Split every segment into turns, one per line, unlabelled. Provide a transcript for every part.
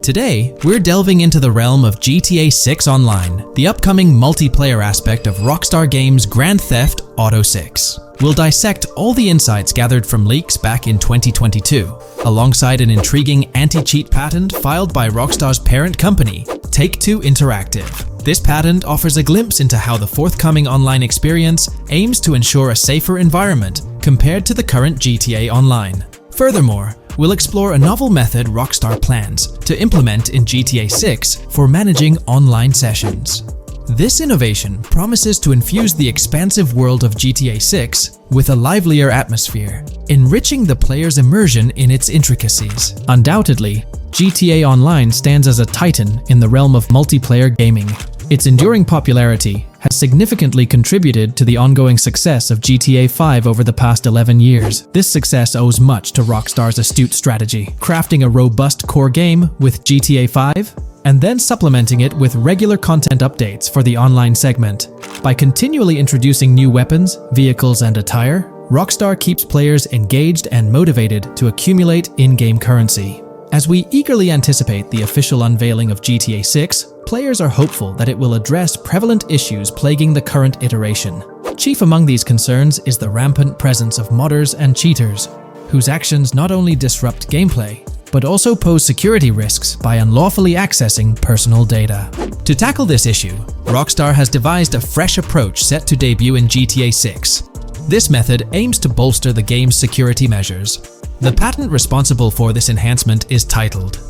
Today, we're delving into the realm of GTA 6 Online, the upcoming multiplayer aspect of Rockstar Games' Grand Theft Auto 6. We'll dissect all the insights gathered from leaks back in 2022, alongside an intriguing anti-cheat patent filed by Rockstar's parent company, Take-Two Interactive. This patent offers a glimpse into how the forthcoming online experience aims to ensure a safer environment compared to the current GTA Online. Furthermore, we'll explore a novel method Rockstar plans to implement in GTA 6 for managing online sessions. This innovation promises to infuse the expansive world of GTA 6 with a livelier atmosphere, enriching the player's immersion in its intricacies. Undoubtedly, GTA Online stands as a titan in the realm of multiplayer gaming. Its enduring popularity has significantly contributed to the ongoing success of GTA 5 over the past 11 years. This success owes much to Rockstar's astute strategy, crafting a robust core game with GTA 5 and then supplementing it with regular content updates for the online segment. By continually introducing new weapons, vehicles, and attire, Rockstar keeps players engaged and motivated to accumulate in-game currency. As we eagerly anticipate the official unveiling of GTA 6, players are hopeful that it will address prevalent issues plaguing the current iteration. Chief among these concerns is the rampant presence of modders and cheaters, whose actions not only disrupt gameplay, but also pose security risks by unlawfully accessing personal data. To tackle this issue, Rockstar has devised a fresh approach set to debut in GTA 6. This method aims to bolster the game's security measures. The patent responsible for this enhancement is titled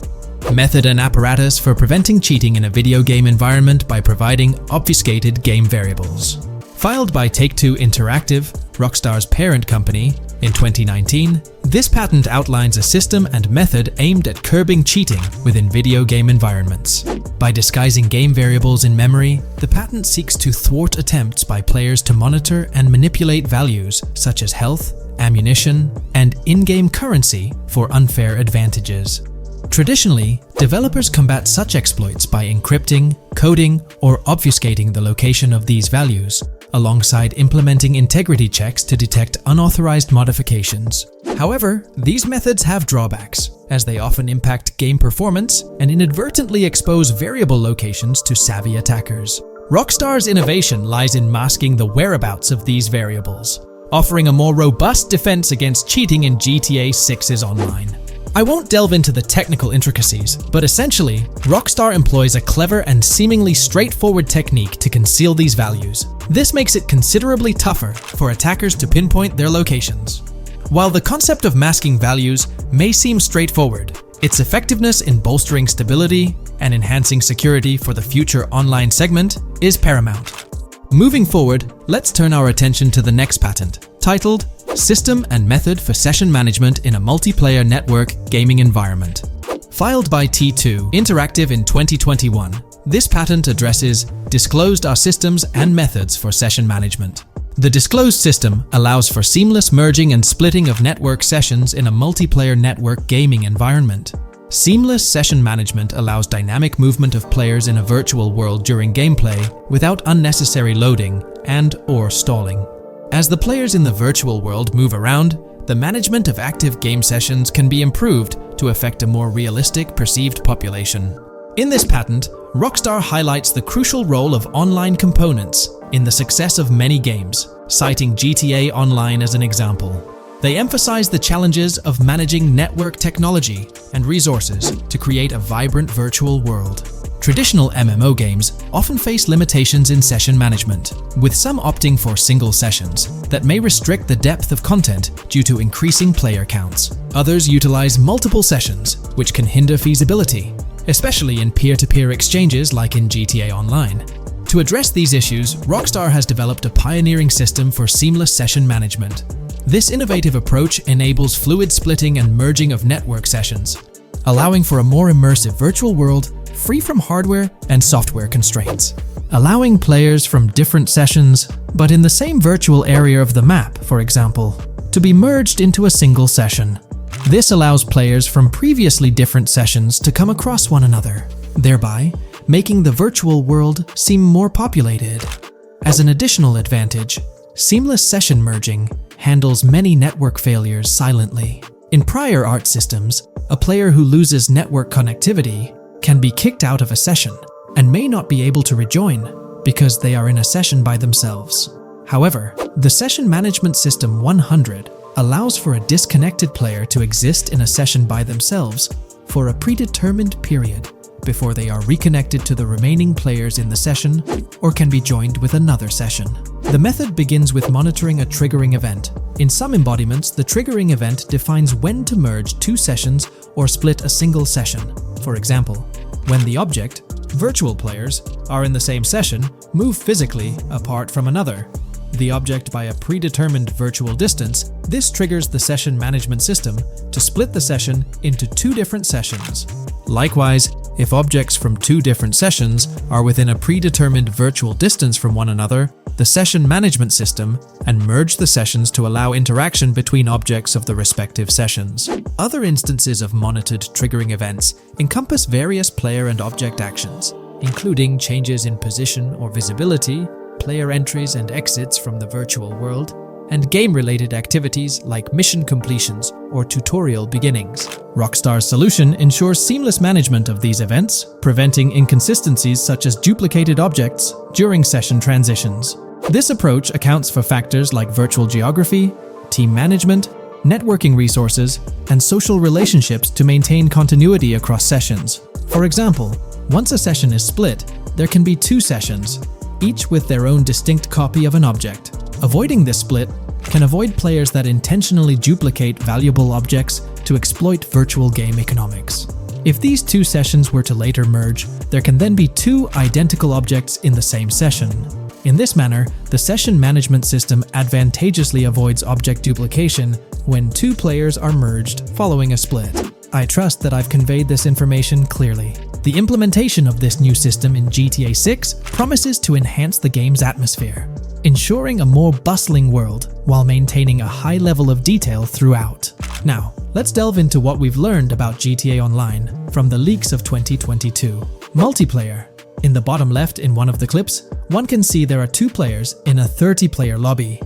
Method and Apparatus for Preventing Cheating in a Video Game Environment by Providing Obfuscated Game Variables. Filed by Take-Two Interactive, Rockstar's parent company, in 2019, this patent outlines a system and method aimed at curbing cheating within video game environments. By disguising game variables in memory, the patent seeks to thwart attempts by players to monitor and manipulate values such as health, ammunition, and in-game currency for unfair advantages. Traditionally, developers combat such exploits by encrypting, coding, or obfuscating the location of these values, alongside implementing integrity checks to detect unauthorized modifications. However, these methods have drawbacks, as they often impact game performance and inadvertently expose variable locations to savvy attackers. Rockstar's innovation lies in masking the whereabouts of these variables, offering a more robust defense against cheating in GTA 6's online. I won't delve into the technical intricacies, but essentially, Rockstar employs a clever and seemingly straightforward technique to conceal these values. This makes it considerably tougher for attackers to pinpoint their locations. While the concept of masking values may seem straightforward, its effectiveness in bolstering stability and enhancing security for the future online segment is paramount. Moving forward, let's turn our attention to the next patent, titled System and Method for Session Management in a Multiplayer Network Gaming Environment. Filed by T2 Interactive in 2021, this patent addresses disclosed are systems and methods for session management. The disclosed system allows for seamless merging and splitting of network sessions in a multiplayer network gaming environment. Seamless session management allows dynamic movement of players in a virtual world during gameplay without unnecessary loading and/or stalling. As the players in the virtual world move around, the management of active game sessions can be improved to affect a more realistic perceived population. In this patent, Rockstar highlights the crucial role of online components in the success of many games, citing GTA Online as an example. They emphasize the challenges of managing network technology and resources to create a vibrant virtual world. Traditional MMO games often face limitations in session management, with some opting for single sessions that may restrict the depth of content due to increasing player counts. Others utilize multiple sessions, which can hinder feasibility, especially in peer-to-peer exchanges like in GTA Online. To address these issues, Rockstar has developed a pioneering system for seamless session management. This innovative approach enables fluid splitting and merging of network sessions, allowing for a more immersive virtual world free from hardware and software constraints. Allowing players from different sessions, but in the same virtual area of the map, for example, to be merged into a single session. This allows players from previously different sessions to come across one another, thereby making the virtual world seem more populated. As an additional advantage, seamless session merging handles many network failures silently. In prior art systems, a player who loses network connectivity can be kicked out of a session and may not be able to rejoin because they are in a session by themselves. However, the Session Management System 100 allows for a disconnected player to exist in a session by themselves for a predetermined period before they are reconnected to the remaining players in the session or can be joined with another session. The method begins with monitoring a triggering event. In some embodiments, the triggering event defines when to merge two sessions or split a single session. For example, when the object, virtual players, are in the same session, move physically apart from another, the object by a predetermined virtual distance, this triggers the session management system to split the session into two different sessions. Likewise, if objects from two different sessions are within a predetermined virtual distance from one another, the session management system and merge the sessions to allow interaction between objects of the respective sessions. Other instances of monitored triggering events encompass various player and object actions, including changes in position or visibility, player entries and exits from the virtual world, and game-related activities like mission completions or tutorial beginnings. Rockstar's solution ensures seamless management of these events, preventing inconsistencies such as duplicated objects during session transitions. This approach accounts for factors like virtual geography, team management, networking resources, and social relationships to maintain continuity across sessions. For example, once a session is split, there can be two sessions, each with their own distinct copy of an object. Avoiding this split can avoid players that intentionally duplicate valuable objects to exploit virtual game economics. If these two sessions were to later merge, there can then be two identical objects in the same session. In this manner, the session management system advantageously avoids object duplication when two players are merged following a split. I trust that I've conveyed this information clearly. The implementation of this new system in GTA 6 promises to enhance the game's atmosphere, ensuring a more bustling world while maintaining a high level of detail throughout. Now, let's delve into what we've learned about GTA Online from the leaks of 2022. Multiplayer. In the bottom left in one of the clips, one can see there are two players in a 30-player lobby.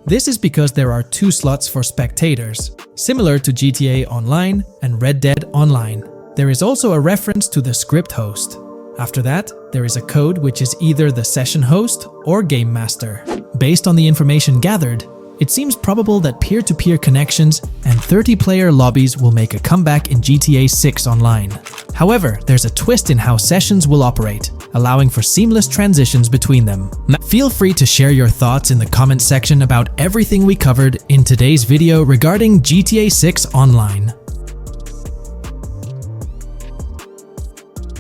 This is because there are two slots for spectators, similar to GTA Online and Red Dead Online. There is also a reference to the script host. After that, there is a code which is either the session host or game master. Based on the information gathered, it seems probable that peer-to-peer connections and 30-player lobbies will make a comeback in GTA 6 Online. However, there's a twist in how sessions will operate, allowing for seamless transitions between them. Feel free to share your thoughts in the comment section about everything we covered in today's video regarding GTA 6 Online.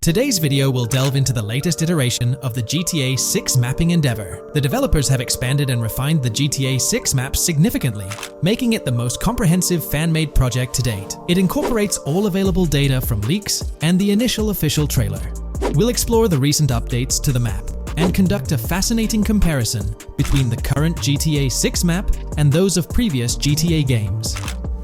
Today's video will delve into the latest iteration of the GTA 6 mapping endeavor. The developers have expanded and refined the GTA 6 map significantly, making it the most comprehensive fan-made project to date. It incorporates all available data from leaks and the initial official trailer. We'll explore the recent updates to the map and conduct a fascinating comparison between the current GTA 6 map and those of previous GTA games.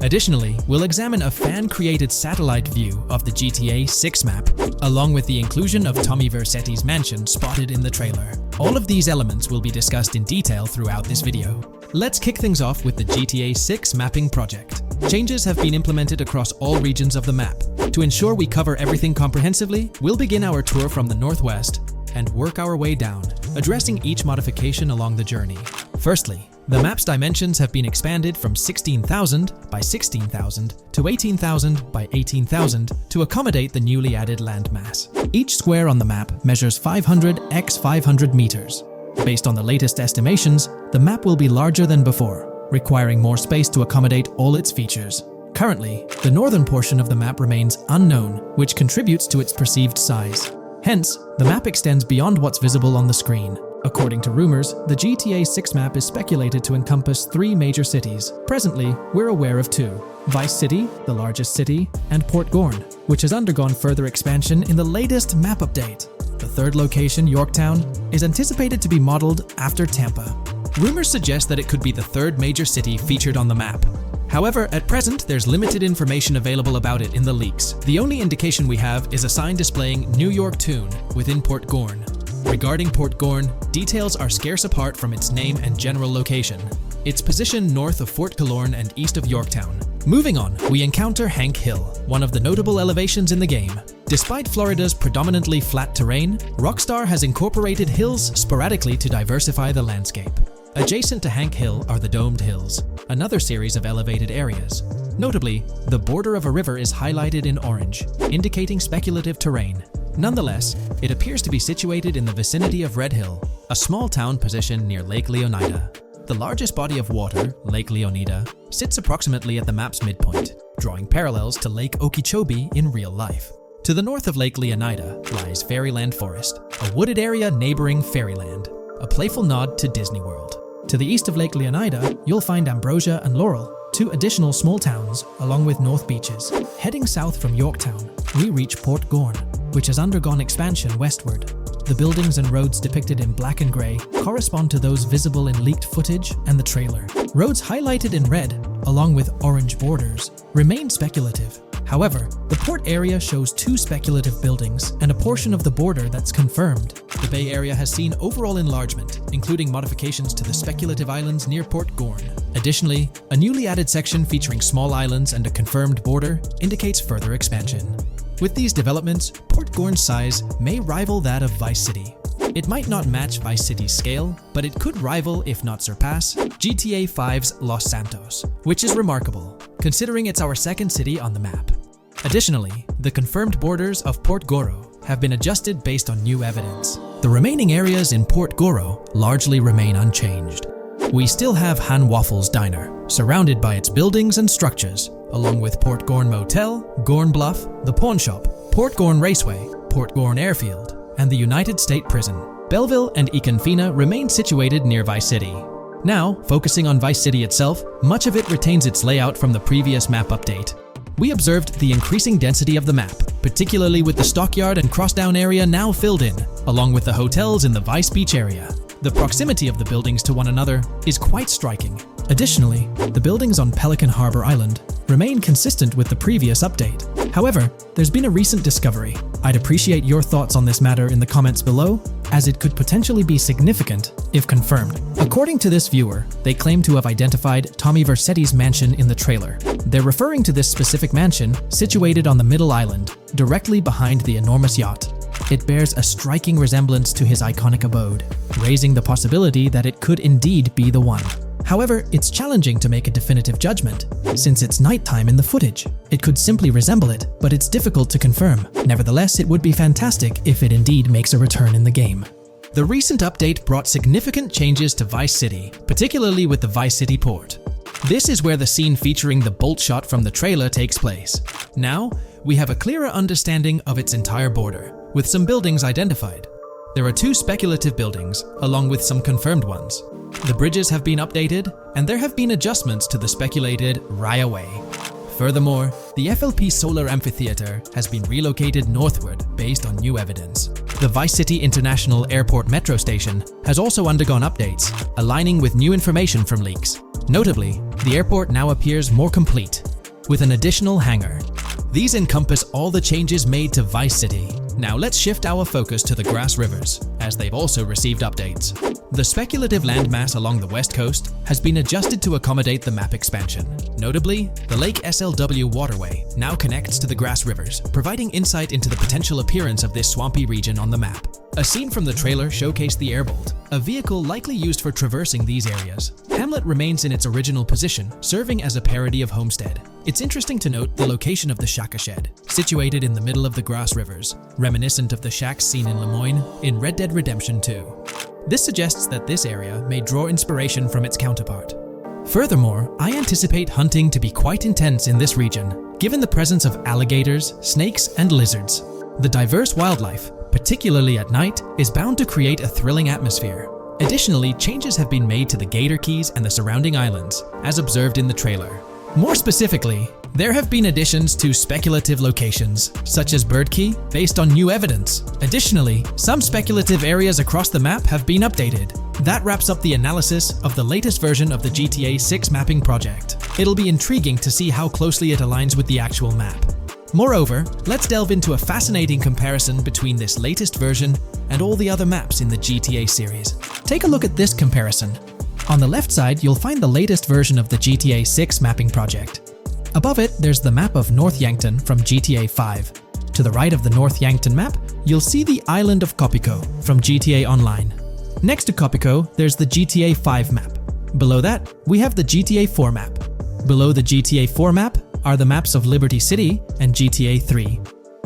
Additionally, we'll examine a fan-created satellite view of the GTA 6 map, along with the inclusion of Tommy Vercetti's mansion spotted in the trailer. All of these elements will be discussed in detail throughout this video. Let's kick things off with the GTA 6 mapping project. Changes have been implemented across all regions of the map. To ensure we cover everything comprehensively, we'll begin our tour from the northwest and work our way down, addressing each modification along the journey. Firstly, the map's dimensions have been expanded from 16,000 by 16,000 to 18,000 by 18,000 to accommodate the newly added landmass. Each square on the map measures 500 x 500 meters. Based on the latest estimations, the map will be larger than before, requiring more space to accommodate all its features. Currently, the northern portion of the map remains unknown, which contributes to its perceived size. Hence, the map extends beyond what's visible on the screen. According to rumors, the GTA 6 map is speculated to encompass 3 major cities. Presently, we're aware of 2. Vice City, the largest city, and Port Gorn, which has undergone further expansion in the latest map update. The third location, Yorktown, is anticipated to be modeled after Tampa. Rumors suggest that it could be the third major city featured on the map. However, at present, there's limited information available about it in the leaks. The only indication we have is a sign displaying New York Tune within Port Gorn. Regarding Port Gorn, details are scarce apart from its name and general location. It's positioned north of Fort Killorn and east of Yorktown. Moving on, we encounter Hank Hill, one of the notable elevations in the game. Despite Florida's predominantly flat terrain, Rockstar has incorporated hills sporadically to diversify the landscape. Adjacent to Hank Hill are the Domed Hills, another series of elevated areas. Notably, the border of a river is highlighted in orange, indicating speculative terrain. Nonetheless, it appears to be situated in the vicinity of Red Hill, a small town positioned near Lake Leonida. The largest body of water, Lake Leonida, sits approximately at the map's midpoint, drawing parallels to Lake Okeechobee in real life. To the north of Lake Leonida lies Fairyland Forest, a wooded area neighboring Fairyland, a playful nod to Disney World. To the east of Lake Leonida, you'll find Ambrosia and Laurel, two additional small towns, along with North Beaches. Heading south from Yorktown, we reach Port Gorn, which has undergone expansion westward. The buildings and roads depicted in black and grey correspond to those visible in leaked footage and the trailer. Roads highlighted in red, along with orange borders, remain speculative. However, the port area shows two speculative buildings and a portion of the border that's confirmed. The Bay Area has seen overall enlargement, including modifications to the speculative islands near Port Gorn. Additionally, a newly added section featuring small islands and a confirmed border indicates further expansion. With these developments, Port Gorn's size may rival that of Vice City. It might not match Vice City's scale, but it could rival, if not surpass, GTA 5's Los Santos, which is remarkable, considering it's our second city on the map. Additionally, the confirmed borders of Port Goro have been adjusted based on new evidence. The remaining areas in Port Goro largely remain unchanged. We still have Han Waffles Diner, surrounded by its buildings and structures, along with Port Gorn Motel, Gorn Bluff, the Pawn Shop, Port Gorn Raceway, Port Gorn Airfield, and the United State Prison. Belleville and Econfina remain situated near Vice City. Now, focusing on Vice City itself, much of it retains its layout from the previous map update. We observed the increasing density of the map, particularly with the Stockyard and Crossdown area now filled in, along with the hotels in the Vice Beach area. The proximity of the buildings to one another is quite striking. Additionally, the buildings on Pelican Harbor Island remain consistent with the previous update. However, there's been a recent discovery. I'd appreciate your thoughts on this matter in the comments below, as it could potentially be significant if confirmed. According to this viewer, they claim to have identified Tommy Vercetti's mansion in the trailer. They're referring to this specific mansion situated on the middle island, directly behind the enormous yacht. It bears a striking resemblance to his iconic abode, raising the possibility that it could indeed be the one. However, it's challenging to make a definitive judgment, since it's nighttime in the footage. It could simply resemble it, but it's difficult to confirm. Nevertheless, it would be fantastic if it indeed makes a return in the game. The recent update brought significant changes to Vice City, particularly with the Vice City port. This is where the scene featuring the bolt shot from the trailer takes place. Now, we have a clearer understanding of its entire border, with some buildings identified. There are two speculative buildings, along with some confirmed ones. The bridges have been updated, and there have been adjustments to the speculated Raya Way. Furthermore, the FLP Solar Amphitheater has been relocated northward based on new evidence. The Vice City International Airport metro station has also undergone updates, aligning with new information from leaks. Notably, the airport now appears more complete, with an additional hangar. These encompass all the changes made to Vice City. Now let's shift our focus to the Grass Rivers, as they've also received updates. The speculative landmass along the west coast has been adjusted to accommodate the map expansion. Notably, the Lake SLW waterway now connects to the Grass Rivers, providing insight into the potential appearance of this swampy region on the map. A scene from the trailer showcased the Airbolt, a vehicle likely used for traversing these areas. Hamlet remains in its original position, serving as a parody of Homestead. It's interesting to note the location of the Shaka Shed, situated in the middle of the Grass Rivers, reminiscent of the shacks seen in Lemoyne in Red Dead Redemption 2. This suggests that this area may draw inspiration from its counterpart. Furthermore, I anticipate hunting to be quite intense in this region, given the presence of alligators, snakes, and lizards. The diverse wildlife, particularly at night, is bound to create a thrilling atmosphere. Additionally, changes have been made to the Gator Keys and the surrounding islands, as observed in the trailer. More specifically, there have been additions to speculative locations, such as Bird Key, based on new evidence. Additionally, some speculative areas across the map have been updated. That wraps up the analysis of the latest version of the GTA 6 mapping project. It'll be intriguing to see how closely it aligns with the actual map. Moreover, let's delve into a fascinating comparison between this latest version and all the other maps in the GTA series. Take a look at this comparison. On the left side, you'll find the latest version of the GTA 6 mapping project. Above it, there's the map of North Yankton from GTA 5. To the right of the North Yankton map, you'll see the island of Copico from GTA Online. Next to Copico, there's the GTA 5 map. Below that, we have the GTA 4 map. Below the GTA 4 map are the maps of Liberty City and GTA 3.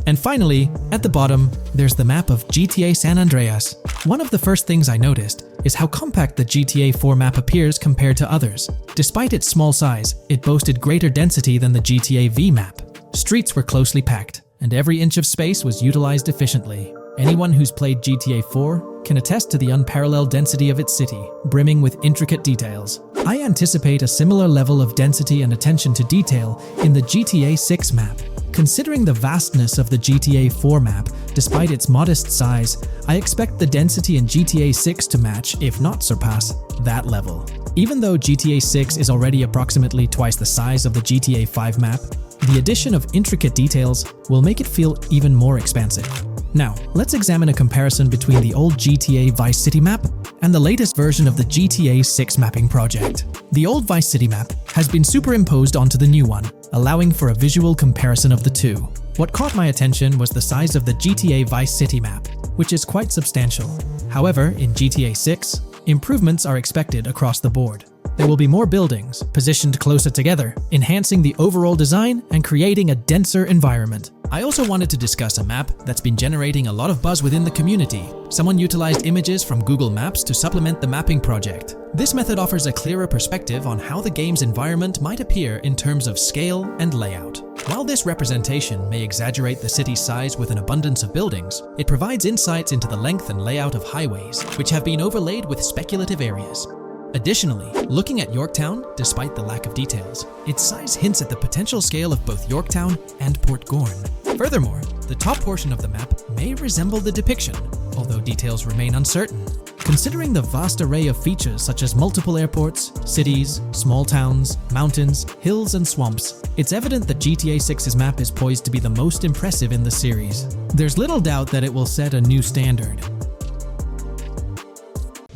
And finally, at the bottom, there's the map of GTA San Andreas. One of the first things I noticed is how compact the GTA 4 map appears compared to others. Despite its small size, it boasted greater density than the GTA V map. Streets were closely packed, and every inch of space was utilized efficiently. Anyone who's played GTA 4 can attest to the unparalleled density of its city, brimming with intricate details. I anticipate a similar level of density and attention to detail in the GTA 6 map. Considering the vastness of the GTA 4 map, despite its modest size, I expect the density in GTA 6 to match, if not surpass, that level. Even though GTA 6 is already approximately twice the size of the GTA 5 map, the addition of intricate details will make it feel even more expansive. Now, let's examine a comparison between the old GTA Vice City map and the latest version of the GTA 6 mapping project. The old Vice City map has been superimposed onto the new one, allowing for a visual comparison of the two. What caught my attention was the size of the GTA Vice City map, which is quite substantial. However, in GTA 6, improvements are expected across the board. There will be more buildings, positioned closer together, enhancing the overall design and creating a denser environment. I also wanted to discuss a map that's been generating a lot of buzz within the community. Someone utilized images from Google Maps to supplement the mapping project. This method offers a clearer perspective on how the game's environment might appear in terms of scale and layout. While this representation may exaggerate the city's size with an abundance of buildings, it provides insights into the length and layout of highways, which have been overlaid with speculative areas. Additionally, looking at Yorktown, despite the lack of details, its size hints at the potential scale of both Yorktown and Port Gorn. Furthermore, the top portion of the map may resemble the depiction, although details remain uncertain. Considering the vast array of features such as multiple airports, cities, small towns, mountains, hills, and swamps, it's evident that GTA 6's map is poised to be the most impressive in the series. There's little doubt that it will set a new standard.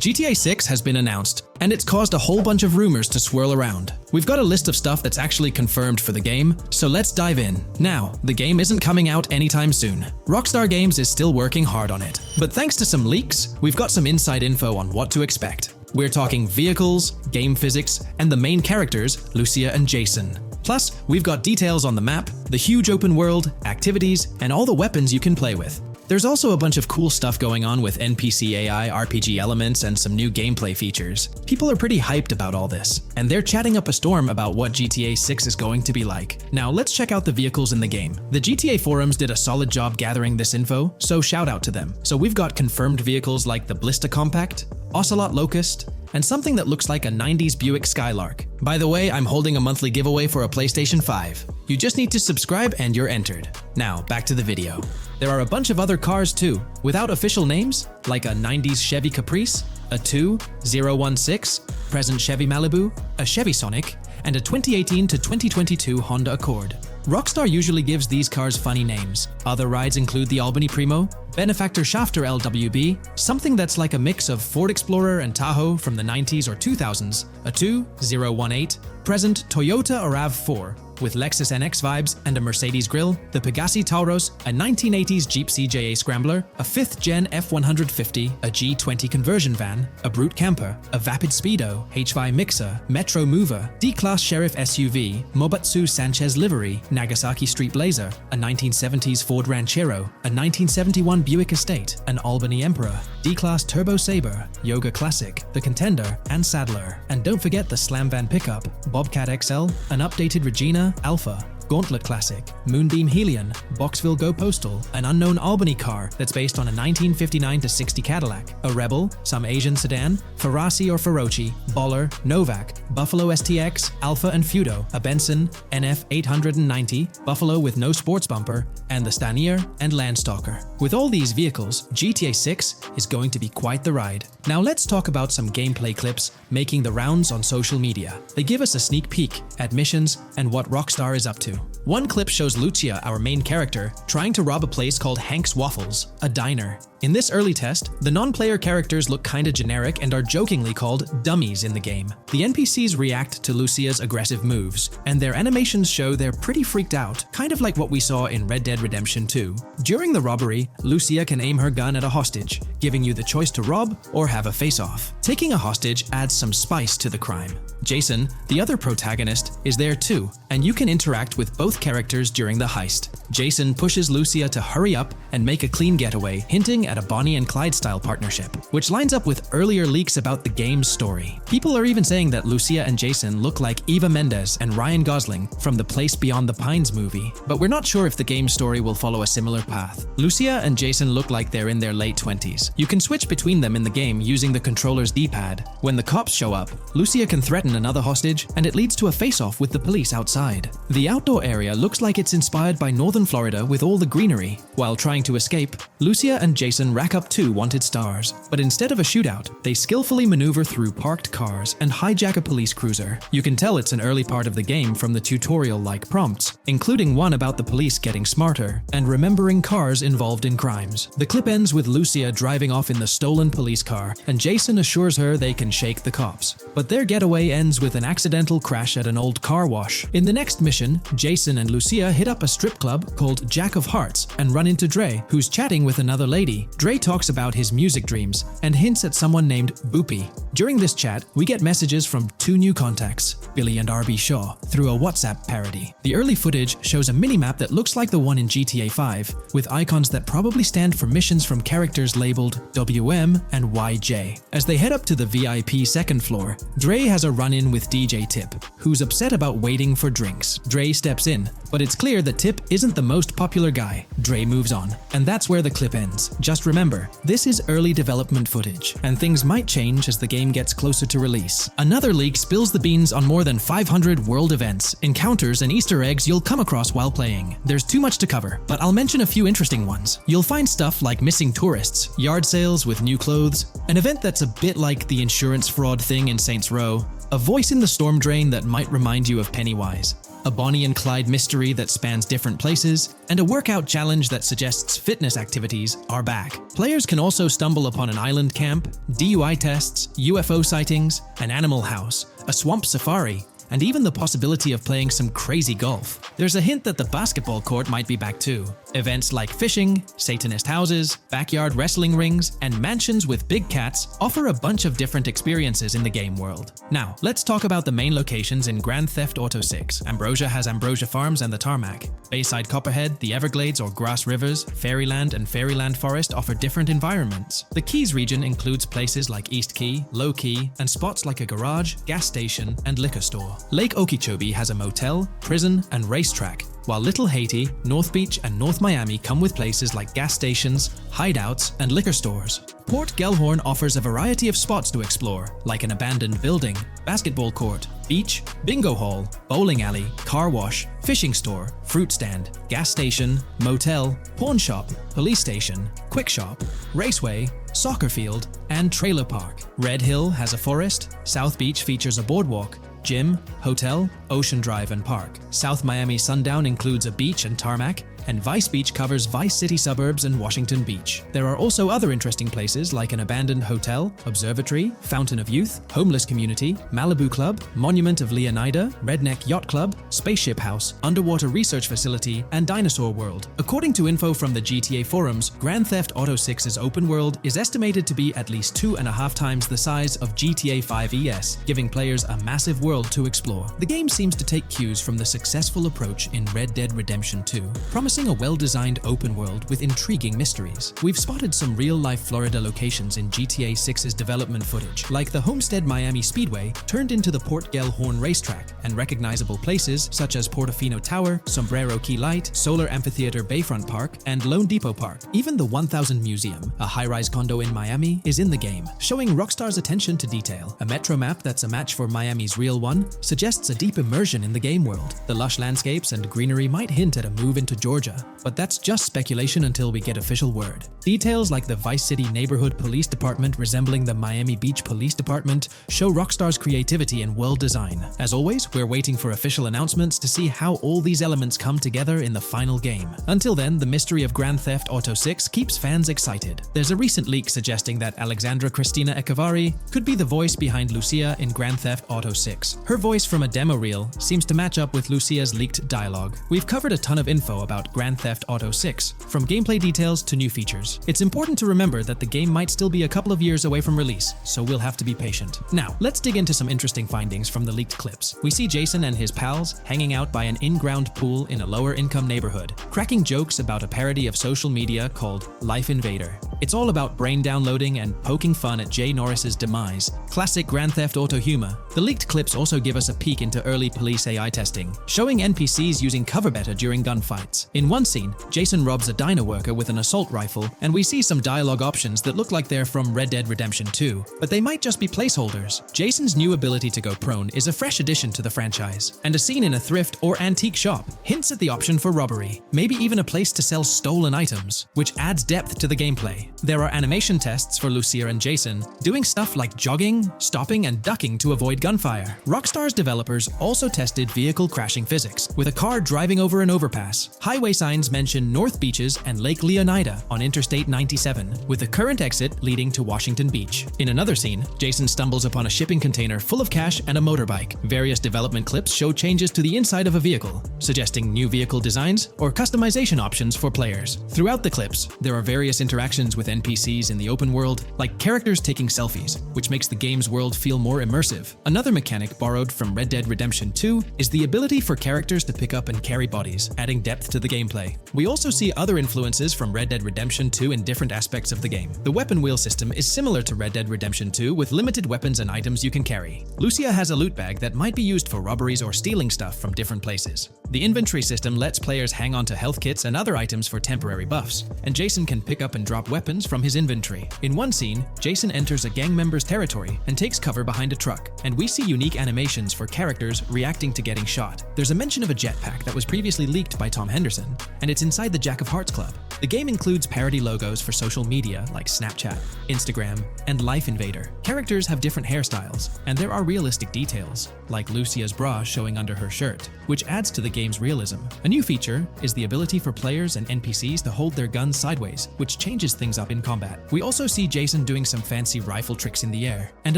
GTA 6 has been announced, and it's caused a whole bunch of rumors to swirl around. We've got a list of stuff that's actually confirmed for the game, so let's dive in. Now, the game isn't coming out anytime soon. Rockstar Games is still working hard on it. But thanks to some leaks, we've got some inside info on what to expect. We're talking vehicles, game physics, and the main characters, Lucia and Jason. Plus, we've got details on the map, the huge open world, activities, and all the weapons you can play with. There's also a bunch of cool stuff going on with NPC AI, RPG elements, and some new gameplay features. People are pretty hyped about all this, and they're chatting up a storm about what GTA 6 is going to be like. Now let's check out the vehicles in the game. The GTA forums did a solid job gathering this info, so shout out to them. So we've got confirmed vehicles like the Blista Compact, Ocelot Locust, and something that looks like a 90s Buick Skylark. By the way, I'm holding a monthly giveaway for a PlayStation 5. You just need to subscribe and you're entered. Now, back to the video. There are a bunch of other cars too, without official names, like a 90s Chevy Caprice, a 2016 present Chevy Malibu, a Chevy Sonic, and a 2018 to 2022 Honda Accord. Rockstar usually gives these cars funny names. Other rides include the Albany Primo, Benefactor Shafter LWB, something that's like a mix of Ford Explorer and Tahoe from the 90s or 2000s, a 2018 present Toyota RAV4, with Lexus NX vibes and a Mercedes grille, the Pegassi Tauros, a 1980s Jeep CJA Scrambler, a 5th Gen F150, a G20 conversion van, a Brute Camper, a Vapid Speedo, HY Mixer, Metro Mover, D-Class Sheriff SUV, Mobatsu Sanchez Livery, Nagasaki Street Blazer, a 1970s Ford Ranchero, a 1971 Buick Estate, an Albany Emperor, D-Class Turbo Sabre, Yoga Classic, the Contender, and Sadler. And don't forget the Slam Van pickup, Bobcat XL, an updated Regina Alpha, Gauntlet Classic, Moonbeam Helion, Boxville Go Postal, an unknown Albany car that's based on a 1959-60 Cadillac, a Rebel, some Asian sedan, Ferrari or Feroci, Baller, Novak, Buffalo STX, Alpha and Feudo, a Benson NF 890, Buffalo with no sports bumper, and the Stanier and Landstalker. With all these vehicles, GTA 6 is going to be quite the ride. Now let's talk about some gameplay clips making the rounds on social media. They give us a sneak peek at missions and what Rockstar is up to. to. One clip shows Lucia, our main character, trying to rob a place called Hank's Waffles, a diner. In this early test, the non-player characters look kinda generic and are jokingly called dummies in the game. The NPCs react to Lucia's aggressive moves, and their animations show they're pretty freaked out, kind of like what we saw in Red Dead Redemption 2. During the robbery, Lucia can aim her gun at a hostage, giving you the choice to rob or have a face-off. Taking a hostage adds some spice to the crime. Jason, the other protagonist, is there too, and you can interact with both characters during the heist. Jason pushes Lucia to hurry up and make a clean getaway, hinting at a Bonnie and Clyde-style partnership, which lines up with earlier leaks about the game's story. People are even saying that Lucia and Jason look like Eva Mendes and Ryan Gosling from the Place Beyond the Pines movie, but we're not sure if the game's story will follow a similar path. Lucia and Jason look like they're in their late 20s. You can switch between them in the game using the controller's D-pad. When the cops show up, Lucia can threaten another hostage, and it leads to a face-off with the police outside. The outdoor area looks like it's inspired by northern Florida with all the greenery. While trying to escape, Lucia and Jason rack up 2 wanted stars, but instead of a shootout, they skillfully maneuver through parked cars and hijack a police cruiser. You can tell it's an early part of the game from the tutorial-like prompts, including one about the police getting smarter and remembering cars involved in crimes. The clip ends with Lucia driving off in the stolen police car, and Jason assures her they can shake the cops. But their getaway ends with an accidental crash at an old car wash. In the next mission, Jason and Lucia hit up a strip club called Jack of Hearts and run into Dre, who's chatting with another lady. Dre talks about his music dreams and hints at someone named Boopy. During this chat, we get messages from 2 new contacts, Billy and RB Shaw, through a WhatsApp parody. The early footage shows a minimap that looks like the one in GTA 5, with icons that probably stand for missions from characters labeled WM and YJ. As they head up to the VIP second floor, Dre has a run-in with DJ Tip, who's upset about waiting for drinks. Dre steps in, but it's clear that Tip isn't the most popular guy. Dre moves on, and that's where the clip ends. Just remember, this is early development footage, and things might change as the game gets closer to release. Another leak spills the beans on more than 500 world events, encounters, and Easter eggs you'll come across while playing. There's too much to cover, but I'll mention a few interesting ones. You'll find stuff like missing tourists, yard sales with new clothes, an event that's a bit like the insurance fraud thing in Saints Row, a voice in the storm drain that might remind you of Pennywise, a Bonnie and Clyde mystery that spans different places, and a workout challenge that suggests fitness activities are back. Players can also stumble upon an island camp, DUI tests, UFO sightings, an animal house, a swamp safari, and even the possibility of playing some crazy golf. There's a hint that the basketball court might be back too. Events like fishing, Satanist houses, backyard wrestling rings, and mansions with big cats offer a bunch of different experiences in the game world. Now, let's talk about the main locations in Grand Theft Auto 6. Ambrosia has Ambrosia Farms and the Tarmac. Bayside Copperhead, the Everglades or Grass Rivers, Fairyland and Fairyland Forest offer different environments. The Keys region includes places like East Key, Low Key, and spots like a garage, gas station, and liquor store. Lake Okeechobee has a motel, prison, and racetrack, while Little Haiti, North Beach, and North Miami come with places like gas stations, hideouts, and liquor stores. Port Gellhorn offers a variety of spots to explore, like an abandoned building, basketball court, beach, bingo hall, bowling alley, car wash, fishing store, fruit stand, gas station, motel, pawn shop, police station, quick shop, raceway, soccer field, and trailer park. Red Hill has a forest, South Beach features a boardwalk, gym, hotel, Ocean Drive, and park. South Miami Sundown includes a beach and tarmac, and Vice Beach covers Vice City suburbs and Washington Beach. There are also other interesting places like an abandoned hotel, observatory, Fountain of Youth, homeless community, Malibu Club, Monument of Leonida, Redneck Yacht Club, Spaceship House, underwater research facility, and Dinosaur World. According to info from the GTA forums, Grand Theft Auto 6's open world is estimated to be at least 2.5 times the size of GTA 5 ES, giving players a massive world to explore. The game seems to take cues from the successful approach in Red Dead Redemption 2, promising a well-designed open world with intriguing mysteries. We've spotted some real-life Florida locations in GTA 6's development footage, like the Homestead Miami Speedway turned into the Port Gellhorn racetrack, and recognizable places such as Portofino Tower, Sombrero Key Light, Solar Amphitheater Bayfront Park, and Lone Depot Park. Even the 1000 Museum, a high-rise condo in Miami, is in the game, showing Rockstar's attention to detail. A metro map that's a match for Miami's real one suggests a deep immersion in the game world. The lush landscapes and greenery might hint at a move into Georgia Georgia, but that's just speculation until we get official word. Details like the Vice City Neighborhood Police Department resembling the Miami Beach Police Department show Rockstar's creativity and world design. As always, we're waiting for official announcements to see how all these elements come together in the final game. Until then, the mystery of Grand Theft Auto 6 keeps fans excited. There's a recent leak suggesting that Alexandra Christina Echevarri could be the voice behind Lucia in Grand Theft Auto 6. Her voice from a demo reel seems to match up with Lucia's leaked dialogue. We've covered a ton of info about Grand Theft Auto 6, from gameplay details to new features. It's important to remember that the game might still be a couple of years away from release, so we'll have to be patient. Now, let's dig into some interesting findings from the leaked clips. We see Jason and his pals hanging out by an in-ground pool in a lower-income neighborhood, cracking jokes about a parody of social media called Life Invader. It's all about brain downloading and poking fun at Jay Norris's demise. Classic Grand Theft Auto humor. The leaked clips also give us a peek into early police AI testing, showing NPCs using cover better during gunfights. In one scene, Jason robs a diner worker with an assault rifle, and we see some dialogue options that look like they're from Red Dead Redemption 2, but they might just be placeholders. Jason's new ability to go prone is a fresh addition to the franchise, and a scene in a thrift or antique shop hints at the option for robbery, maybe even a place to sell stolen items, which adds depth to the gameplay. There are animation tests for Lucia and Jason, doing stuff like jogging, stopping, and ducking to avoid gunfire. Rockstar's developers also tested vehicle crashing physics, with a car driving over an overpass. Highway signs mention North Beaches and Lake Leonida on Interstate 97, with the current exit leading to Washington Beach. In another scene, Jason stumbles upon a shipping container full of cash and a motorbike. Various development clips show changes to the inside of a vehicle, suggesting new vehicle designs or customization options for players. Throughout the clips, there are various interactions with NPCs in the open world, like characters taking selfies, which makes the game's world feel more immersive. Another mechanic borrowed from Red Dead Redemption 2 is the ability for characters to pick up and carry bodies, adding depth to the gameplay. We also see other influences from Red Dead Redemption 2 in different aspects of the game. The weapon wheel system is similar to Red Dead Redemption 2 with limited weapons and items you can carry. Lucia has a loot bag that might be used for robberies or stealing stuff from different places. The inventory system lets players hang on to health kits and other items for temporary buffs, and Jason can pick up and drop weapons from his inventory. In one scene, Jason enters a gang member's territory and takes cover behind a truck, and we see unique animations for characters reacting to getting shot. There's a mention of a jetpack that was previously leaked by Tom Henderson, and it's inside the Jack of Hearts Club. The game includes parody logos for social media like Snapchat, Instagram, and Life Invader. Characters have different hairstyles, and there are realistic details, like Lucia's bra showing under her shirt, which adds to the game's realism. A new feature is the ability for players and NPCs to hold their guns sideways, which changes things up in combat. We also see Jason doing some fancy rifle tricks in the air, and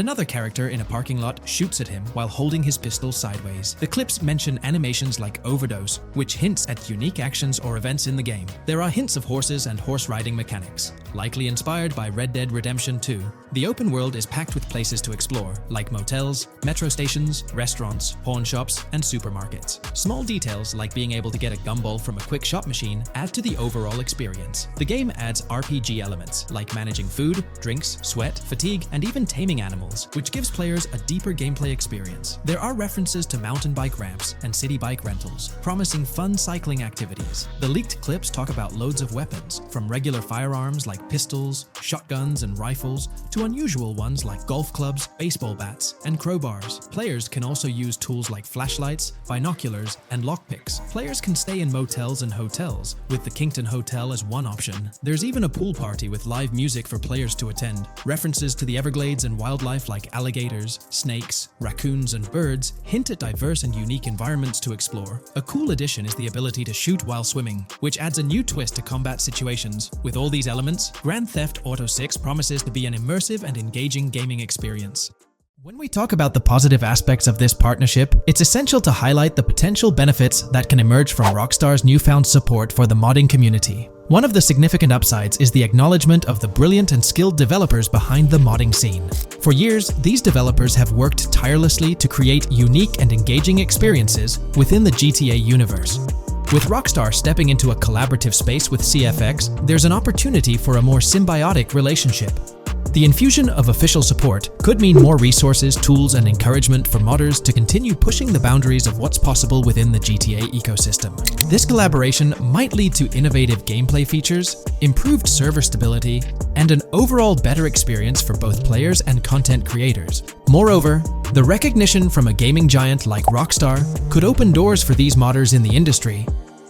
another character in a parking lot shoots at him while holding his pistol sideways. The clips mention animations like Overdose, which hints at unique actions or events in the game. There are hints of horses and horse riding mechanics, likely inspired by Red Dead Redemption 2. The open world is packed with places to explore, like motels, metro stations, restaurants, pawn shops, and supermarkets. Small details like being able to get a gumball from a quick shop machine add to the overall experience. The game adds RPG elements, like managing food, drinks, sweat, fatigue, and even taming animals, which gives players a deeper gameplay experience. There are references to mountain bike ramps and city bike rentals, promising fun cycling activities. The leaked clips talk about loads of weapons, from regular firearms like pistols, shotguns, and rifles, to unusual ones like golf clubs, baseball bats, and crowbars. Players can also use tools like flashlights, binoculars, and lockpicks. Players can stay in motels and hotels, with the Kinkton Hotel as one option. There's even a pool party with live music for players to attend. References to the Everglades and wildlife like alligators, snakes, raccoons, and birds hint at diverse and unique environments to explore. A cool addition is the ability to shoot while swimming, which adds a new twist to combat situations. With all these elements, Grand Theft Auto 6 promises to be an immersive and engaging gaming experience. When we talk about the positive aspects of this partnership, it's essential to highlight the potential benefits that can emerge from Rockstar's newfound support for the modding community. One of the significant upsides is the acknowledgement of the brilliant and skilled developers behind the modding scene. For years, these developers have worked tirelessly to create unique and engaging experiences within the GTA universe. With Rockstar stepping into a collaborative space with CFX, there's an opportunity for a more symbiotic relationship. The infusion of official support could mean more resources, tools, and encouragement for modders to continue pushing the boundaries of what's possible within the GTA ecosystem. This collaboration might lead to innovative gameplay features, improved server stability, and an overall better experience for both players and content creators. Moreover, the recognition from a gaming giant like Rockstar could open doors for these modders in the industry,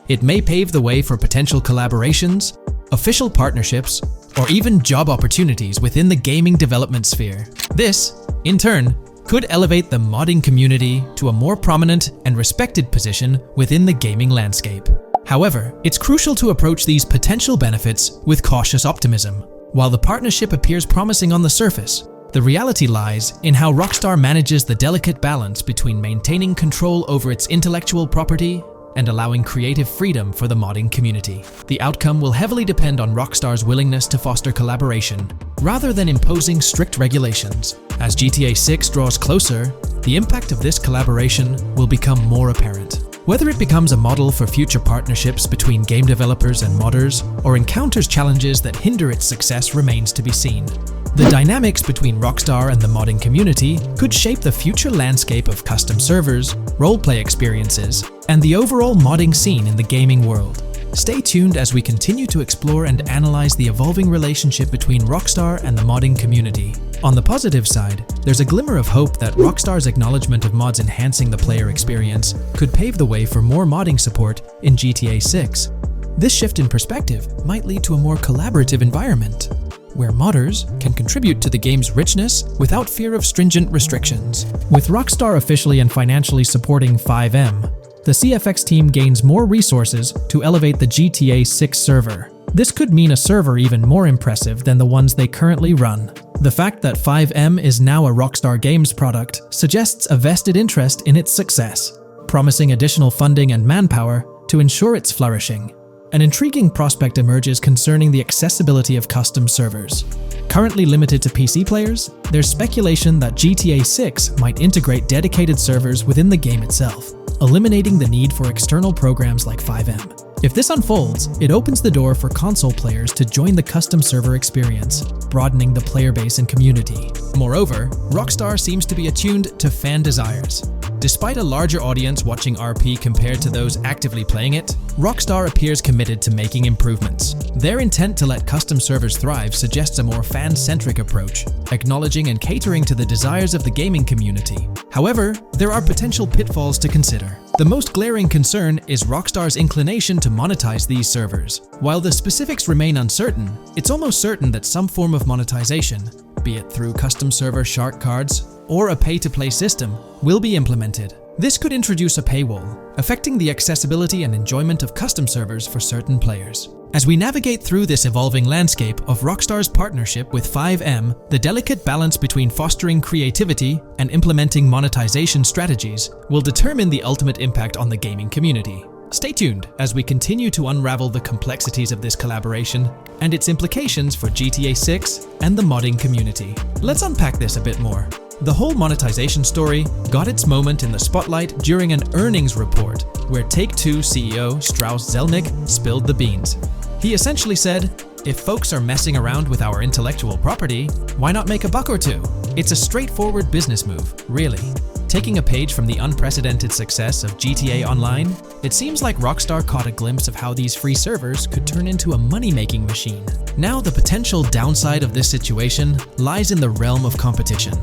It may pave the way for potential collaborations, official partnerships, or even job opportunities within the gaming development sphere. This, in turn, could elevate the modding community to a more prominent and respected position within the gaming landscape. However, it's crucial to approach these potential benefits with cautious optimism. While the partnership appears promising on the surface, the reality lies in how Rockstar manages the delicate balance between maintaining control over its intellectual property and allowing creative freedom for the modding community. The outcome will heavily depend on Rockstar's willingness to foster collaboration, rather than imposing strict regulations. As GTA 6 draws closer, the impact of this collaboration will become more apparent. Whether it becomes a model for future partnerships between game developers and modders, or encounters challenges that hinder its success remains to be seen. The dynamics between Rockstar and the modding community could shape the future landscape of custom servers, roleplay experiences, and the overall modding scene in the gaming world. Stay tuned as we continue to explore and analyze the evolving relationship between Rockstar and the modding community. On the positive side, there's a glimmer of hope that Rockstar's acknowledgement of mods enhancing the player experience could pave the way for more modding support in GTA 6. This shift in perspective might lead to a more collaborative environment, where modders can contribute to the game's richness without fear of stringent restrictions. With Rockstar officially and financially supporting FiveM, the CFX team gains more resources to elevate the GTA 6 server. This could mean a server even more impressive than the ones they currently run. The fact that FiveM is now a Rockstar Games product suggests a vested interest in its success, promising additional funding and manpower to ensure its flourishing. An intriguing prospect emerges concerning the accessibility of custom servers. Currently limited to PC players, there's speculation that GTA 6 might integrate dedicated servers within the game itself, eliminating the need for external programs like FiveM. If this unfolds, it opens the door for console players to join the custom server experience, broadening the player base and community. Moreover, Rockstar seems to be attuned to fan desires. Despite a larger audience watching RP compared to those actively playing it, Rockstar appears committed to making improvements. Their intent to let custom servers thrive suggests a more fan-centric approach, acknowledging and catering to the desires of the gaming community. However, there are potential pitfalls to consider. The most glaring concern is Rockstar's inclination to monetize these servers. While the specifics remain uncertain, it's almost certain that some form of monetization, be it through custom server shark cards or a pay-to-play system, will be implemented. This could introduce a paywall, affecting the accessibility and enjoyment of custom servers for certain players. As we navigate through this evolving landscape of Rockstar's partnership with FiveM, the delicate balance between fostering creativity and implementing monetization strategies will determine the ultimate impact on the gaming community. Stay tuned as we continue to unravel the complexities of this collaboration and its implications for GTA 6 and the modding community. Let's unpack this a bit more. The whole monetization story got its moment in the spotlight during an earnings report where Take-Two CEO Strauss Zelnick spilled the beans. He essentially said, "If folks are messing around with our intellectual property, why not make a buck or two? It's a straightforward business move, really." Taking a page from the unprecedented success of GTA Online, it seems like Rockstar caught a glimpse of how these free servers could turn into a money-making machine. Now, the potential downside of this situation lies in the realm of competition.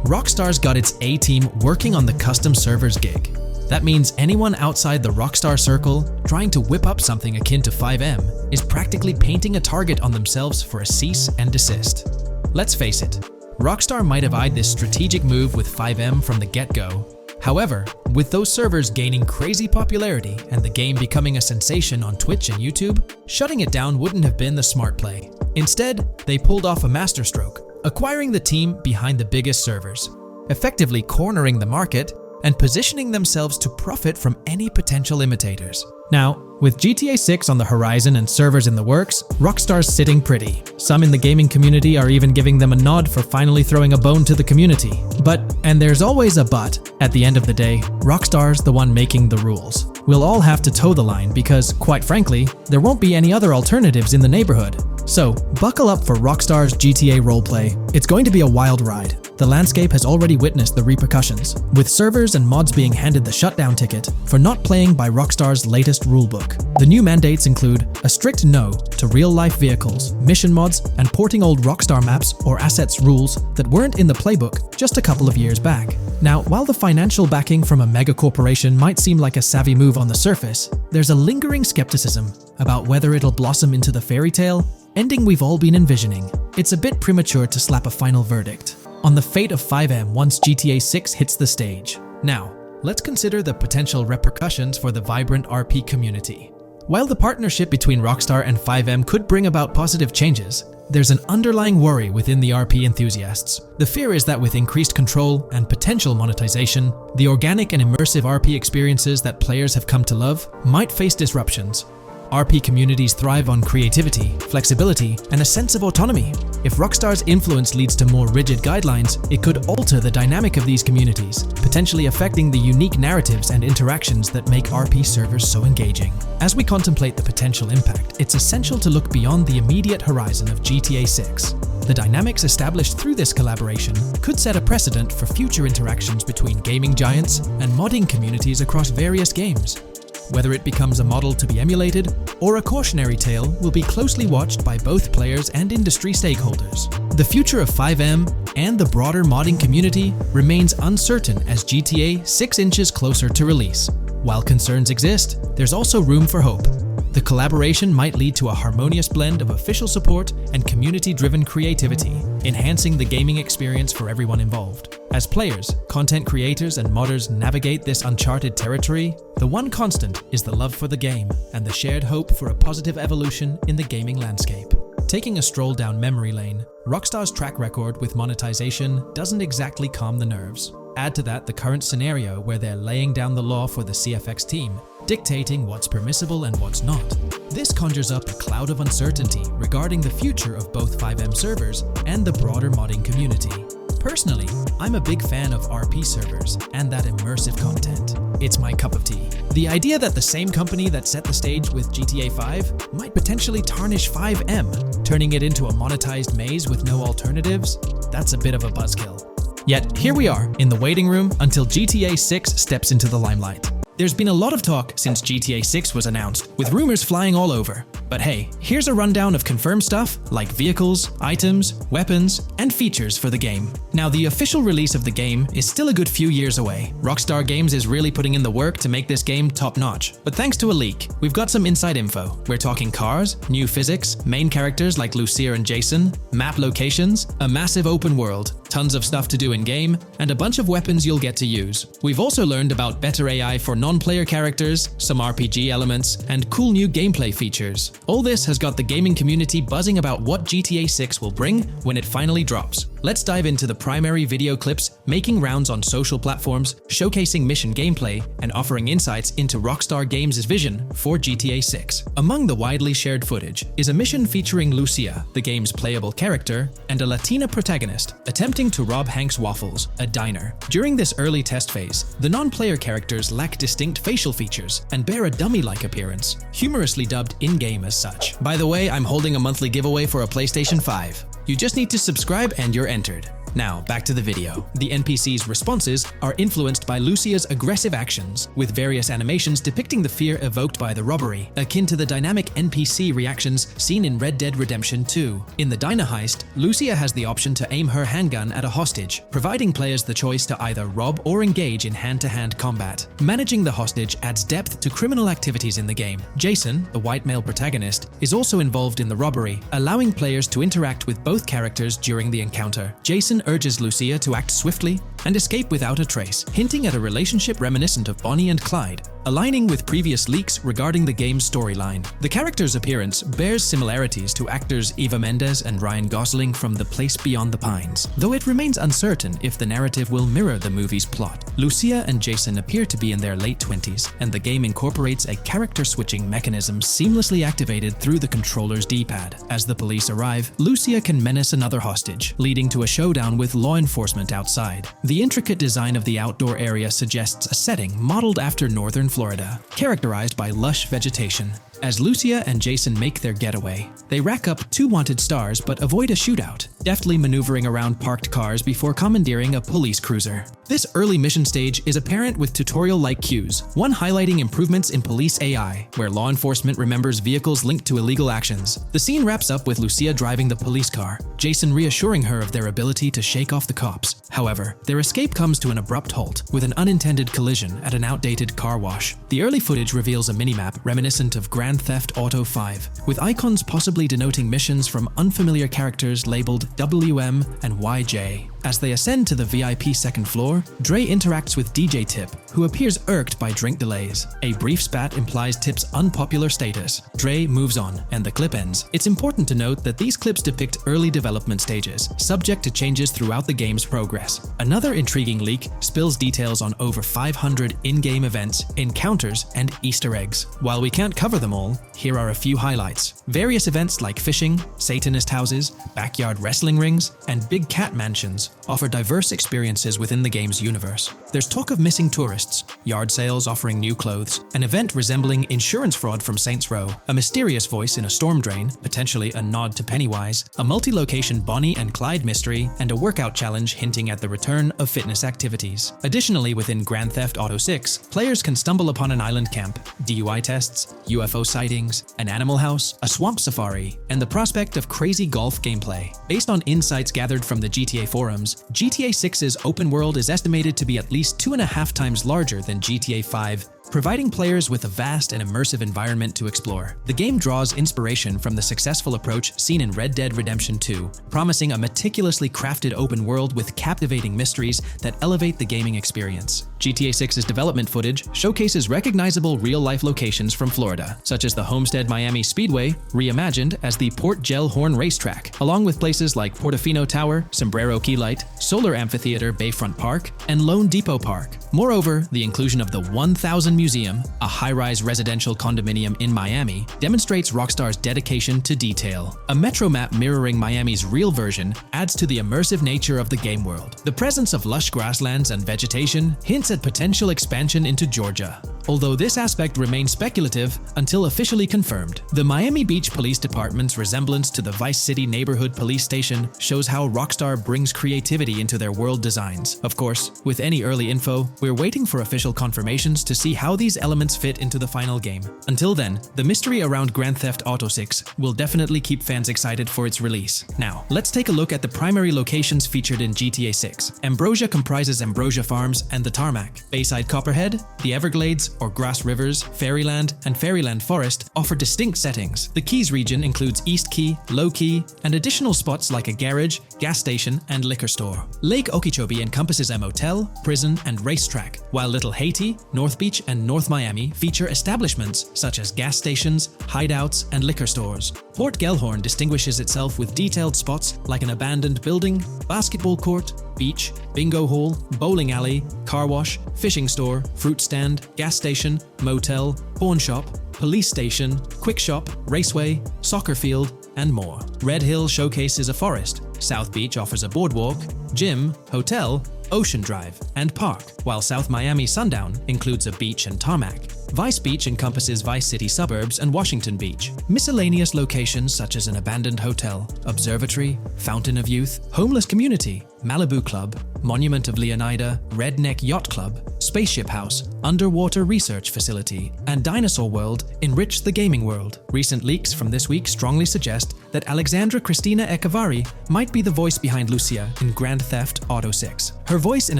Rockstar's got its A-team working on the custom servers gig. That means anyone outside the Rockstar circle trying to whip up something akin to FiveM is practically painting a target on themselves for a cease and desist. Let's face it, Rockstar might have eyed this strategic move with FiveM from the get-go. However, with those servers gaining crazy popularity and the game becoming a sensation on Twitch and YouTube, shutting it down wouldn't have been the smart play. Instead, they pulled off a masterstroke, acquiring the team behind the biggest servers, effectively cornering the market and positioning themselves to profit from any potential imitators. Now, with GTA 6 on the horizon and servers in the works, Rockstar's sitting pretty. Some in the gaming community are even giving them a nod for finally throwing a bone to the community. But, and there's always a but, at the end of the day, Rockstar's the one making the rules. We'll all have to toe the line because, quite frankly, there won't be any other alternatives in the neighborhood. So, buckle up for Rockstar's GTA roleplay. It's going to be a wild ride. The landscape has already witnessed the repercussions, with servers and mods being handed the shutdown ticket for not playing by Rockstar's latest rulebook. The new mandates include a strict no to real-life vehicles, mission mods, and porting old Rockstar maps or assets rules that weren't in the playbook just a couple of years back. Now, while the financial backing from a mega corporation might seem like a savvy move on the surface, there's a lingering skepticism about whether it'll blossom into the fairy tale ending we've all been envisioning. It's a bit premature to slap a final verdict on the fate of FiveM once GTA 6 hits the stage. Now, let's consider the potential repercussions for the vibrant RP community. While the partnership between Rockstar and FiveM could bring about positive changes, there's an underlying worry within the RP enthusiasts. The fear is that with increased control and potential monetization, the organic and immersive RP experiences that players have come to love might face disruptions. RP communities thrive on creativity, flexibility, and a sense of autonomy. If Rockstar's influence leads to more rigid guidelines, it could alter the dynamic of these communities, potentially affecting the unique narratives and interactions that make RP servers so engaging. As we contemplate the potential impact, it's essential to look beyond the immediate horizon of GTA 6. The dynamics established through this collaboration could set a precedent for future interactions between gaming giants and modding communities across various games. Whether it becomes a model to be emulated or a cautionary tale will be closely watched by both players and industry stakeholders. The future of FiveM and the broader modding community remains uncertain as GTA 6 inches closer to release. While concerns exist, there's also room for hope. The collaboration might lead to a harmonious blend of official support and community-driven creativity, enhancing the gaming experience for everyone involved. As players, content creators, and modders navigate this uncharted territory, the one constant is the love for the game and the shared hope for a positive evolution in the gaming landscape. Taking a stroll down memory lane, Rockstar's track record with monetization doesn't exactly calm the nerves. Add to that the current scenario where they're laying down the law for the CFX team, dictating what's permissible and what's not. This conjures up a cloud of uncertainty regarding the future of both FiveM servers and the broader modding community. Personally, I'm a big fan of RP servers and that immersive content. It's my cup of tea. The idea that the same company that set the stage with GTA 5 might potentially tarnish FiveM, turning it into a monetized maze with no alternatives, that's a bit of a buzzkill. Yet, here we are, in the waiting room until GTA 6 steps into the limelight. There's been a lot of talk since GTA 6 was announced, with rumors flying all over. But hey, here's a rundown of confirmed stuff like vehicles, items, weapons, and features for the game. Now, the official release of the game is still a good few years away. Rockstar Games is really putting in the work to make this game top-notch. But thanks to a leak, we've got some inside info. We're talking cars, new physics, main characters like Lucia and Jason, map locations, a massive open world, tons of stuff to do in-game, and a bunch of weapons you'll get to use. We've also learned about better AI for non-player characters, some RPG elements, and cool new gameplay features. All this has got the gaming community buzzing about what GTA 6 will bring when it finally drops. Let's dive into the primary video clips making rounds on social platforms, showcasing mission gameplay, and offering insights into Rockstar Games' vision for GTA 6. Among the widely shared footage is a mission featuring Lucia, the game's playable character, and a Latina protagonist attempting to rob Hank's Waffles, a diner. During this early test phase, the non-player characters lack distinct facial features and bear a dummy-like appearance, humorously dubbed in-game as such. By the way, I'm holding a monthly giveaway for a PlayStation 5. You just need to subscribe and you're entered. Now, back to the video. The NPC's responses are influenced by Lucia's aggressive actions, with various animations depicting the fear evoked by the robbery, akin to the dynamic NPC reactions seen in Red Dead Redemption 2. In the diner heist, Lucia has the option to aim her handgun at a hostage, providing players the choice to either rob or engage in hand-to-hand combat. Managing the hostage adds depth to criminal activities in the game. Jason, the white male protagonist, is also involved in the robbery, allowing players to interact with both characters during the encounter. Jason urges Lucia to act swiftly and escape without a trace, hinting at a relationship reminiscent of Bonnie and Clyde, aligning with previous leaks regarding the game's storyline. The character's appearance bears similarities to actors Eva Mendes and Ryan Gosling from The Place Beyond the Pines, though it remains uncertain if the narrative will mirror the movie's plot. Lucia and Jason appear to be in their late 20s, and the game incorporates a character-switching mechanism seamlessly activated through the controller's D-pad. As the police arrive, Lucia can menace another hostage, leading to a showdown with law enforcement outside. The intricate design of the outdoor area suggests a setting modeled after northern Florida, characterized by lush vegetation. As Lucia and Jason make their getaway, they rack up 2 wanted stars but avoid a shootout, deftly maneuvering around parked cars before commandeering a police cruiser. This early mission stage is apparent with tutorial-like cues, one highlighting improvements in police AI, where law enforcement remembers vehicles linked to illegal actions. The scene wraps up with Lucia driving the police car, Jason reassuring her of their ability to shake off the cops. However, their escape comes to an abrupt halt with an unintended collision at an outdated car wash. The early footage reveals a minimap reminiscent of Grand Theft Auto 5, with icons possibly denoting missions from unfamiliar characters labeled WM and YJ. As they ascend to the VIP second floor, Dre interacts with DJ Tip, who appears irked by drink delays. A brief spat implies Tip's unpopular status. Dre moves on, and the clip ends. It's important to note that these clips depict early development stages, subject to changes throughout the game's progress. Another intriguing leak spills details on over 500 in-game events, encounters, and Easter eggs. While we can't cover them all, here are a few highlights. Various events like fishing, Satanist houses, backyard wrestling rings, and big cat mansions offer diverse experiences within the game's universe. There's talk of missing tourists, yard sales offering new clothes, an event resembling insurance fraud from Saints Row, a mysterious voice in a storm drain, potentially a nod to Pennywise, a multi-location Bonnie and Clyde mystery, and a workout challenge hinting at the return of fitness activities. Additionally, within Grand Theft Auto 6, players can stumble upon an island camp, DUI tests, UFO sightings, an animal house, a swamp safari, and the prospect of crazy golf gameplay. Based on insights gathered from the GTA forums, GTA 6's open world is estimated to be at least 2.5 times larger than GTA 5, providing players with a vast and immersive environment to explore. The game draws inspiration from the successful approach seen in Red Dead Redemption 2, promising a meticulously crafted open world with captivating mysteries that elevate the gaming experience. GTA 6's development footage showcases recognizable real-life locations from Florida, such as the Homestead Miami Speedway, reimagined as the Port Gel-Horn Racetrack, along with places like Portofino Tower, Sombrero Key Light, Solar Amphitheater Bayfront Park, and Lone Depot Park. Moreover, the inclusion of the 1000 Museum, a high-rise residential condominium in Miami, demonstrates Rockstar's dedication to detail. A metro map mirroring Miami's real version adds to the immersive nature of the game world. The presence of lush grasslands and vegetation hints at potential expansion into Georgia, although this aspect remains speculative until officially confirmed. The Miami Beach Police Department's resemblance to the Vice City Neighborhood Police Station shows how Rockstar brings creativity into their world designs. Of course, with any early info, we're waiting for official confirmations to see how these elements fit into the final game. Until then, the mystery around Grand Theft Auto 6 will definitely keep fans excited for its release. Now, let's take a look at the primary locations featured in GTA 6. Ambrosia comprises Ambrosia Farms and the Tarmac. Bayside Copperhead, the Everglades or Grass Rivers, Fairyland, and Fairyland Forest offer distinct settings. The Keys region includes East Key, Low Key, and additional spots like a garage, gas station, and liquor store. Lake Okeechobee encompasses a motel, prison, and racetrack, while Little Haiti, North Beach, and North Miami feature establishments such as gas stations, hideouts, and liquor stores. Port Gellhorn distinguishes itself with detailed spots like an abandoned building, basketball court, beach, bingo hall, bowling alley, car wash, fishing store, fruit stand, gas station, motel, pawn shop, police station, quick shop, raceway, soccer field, and more. Red Hill showcases a forest. South Beach offers a boardwalk, gym, hotel, Ocean Drive, and park, while South Miami Sundown includes a beach and tarmac. Vice Beach encompasses Vice City suburbs and Washington Beach. Miscellaneous locations such as an abandoned hotel, observatory, Fountain of Youth, homeless community, Malibu Club, Monument of Leonida, Redneck Yacht Club, Spaceship House, Underwater Research Facility, and Dinosaur World enrich the gaming world. Recent leaks from this week strongly suggest that Alexandra Christina Echevarri might be the voice behind Lucia in Grand Theft Auto 6. Her voice in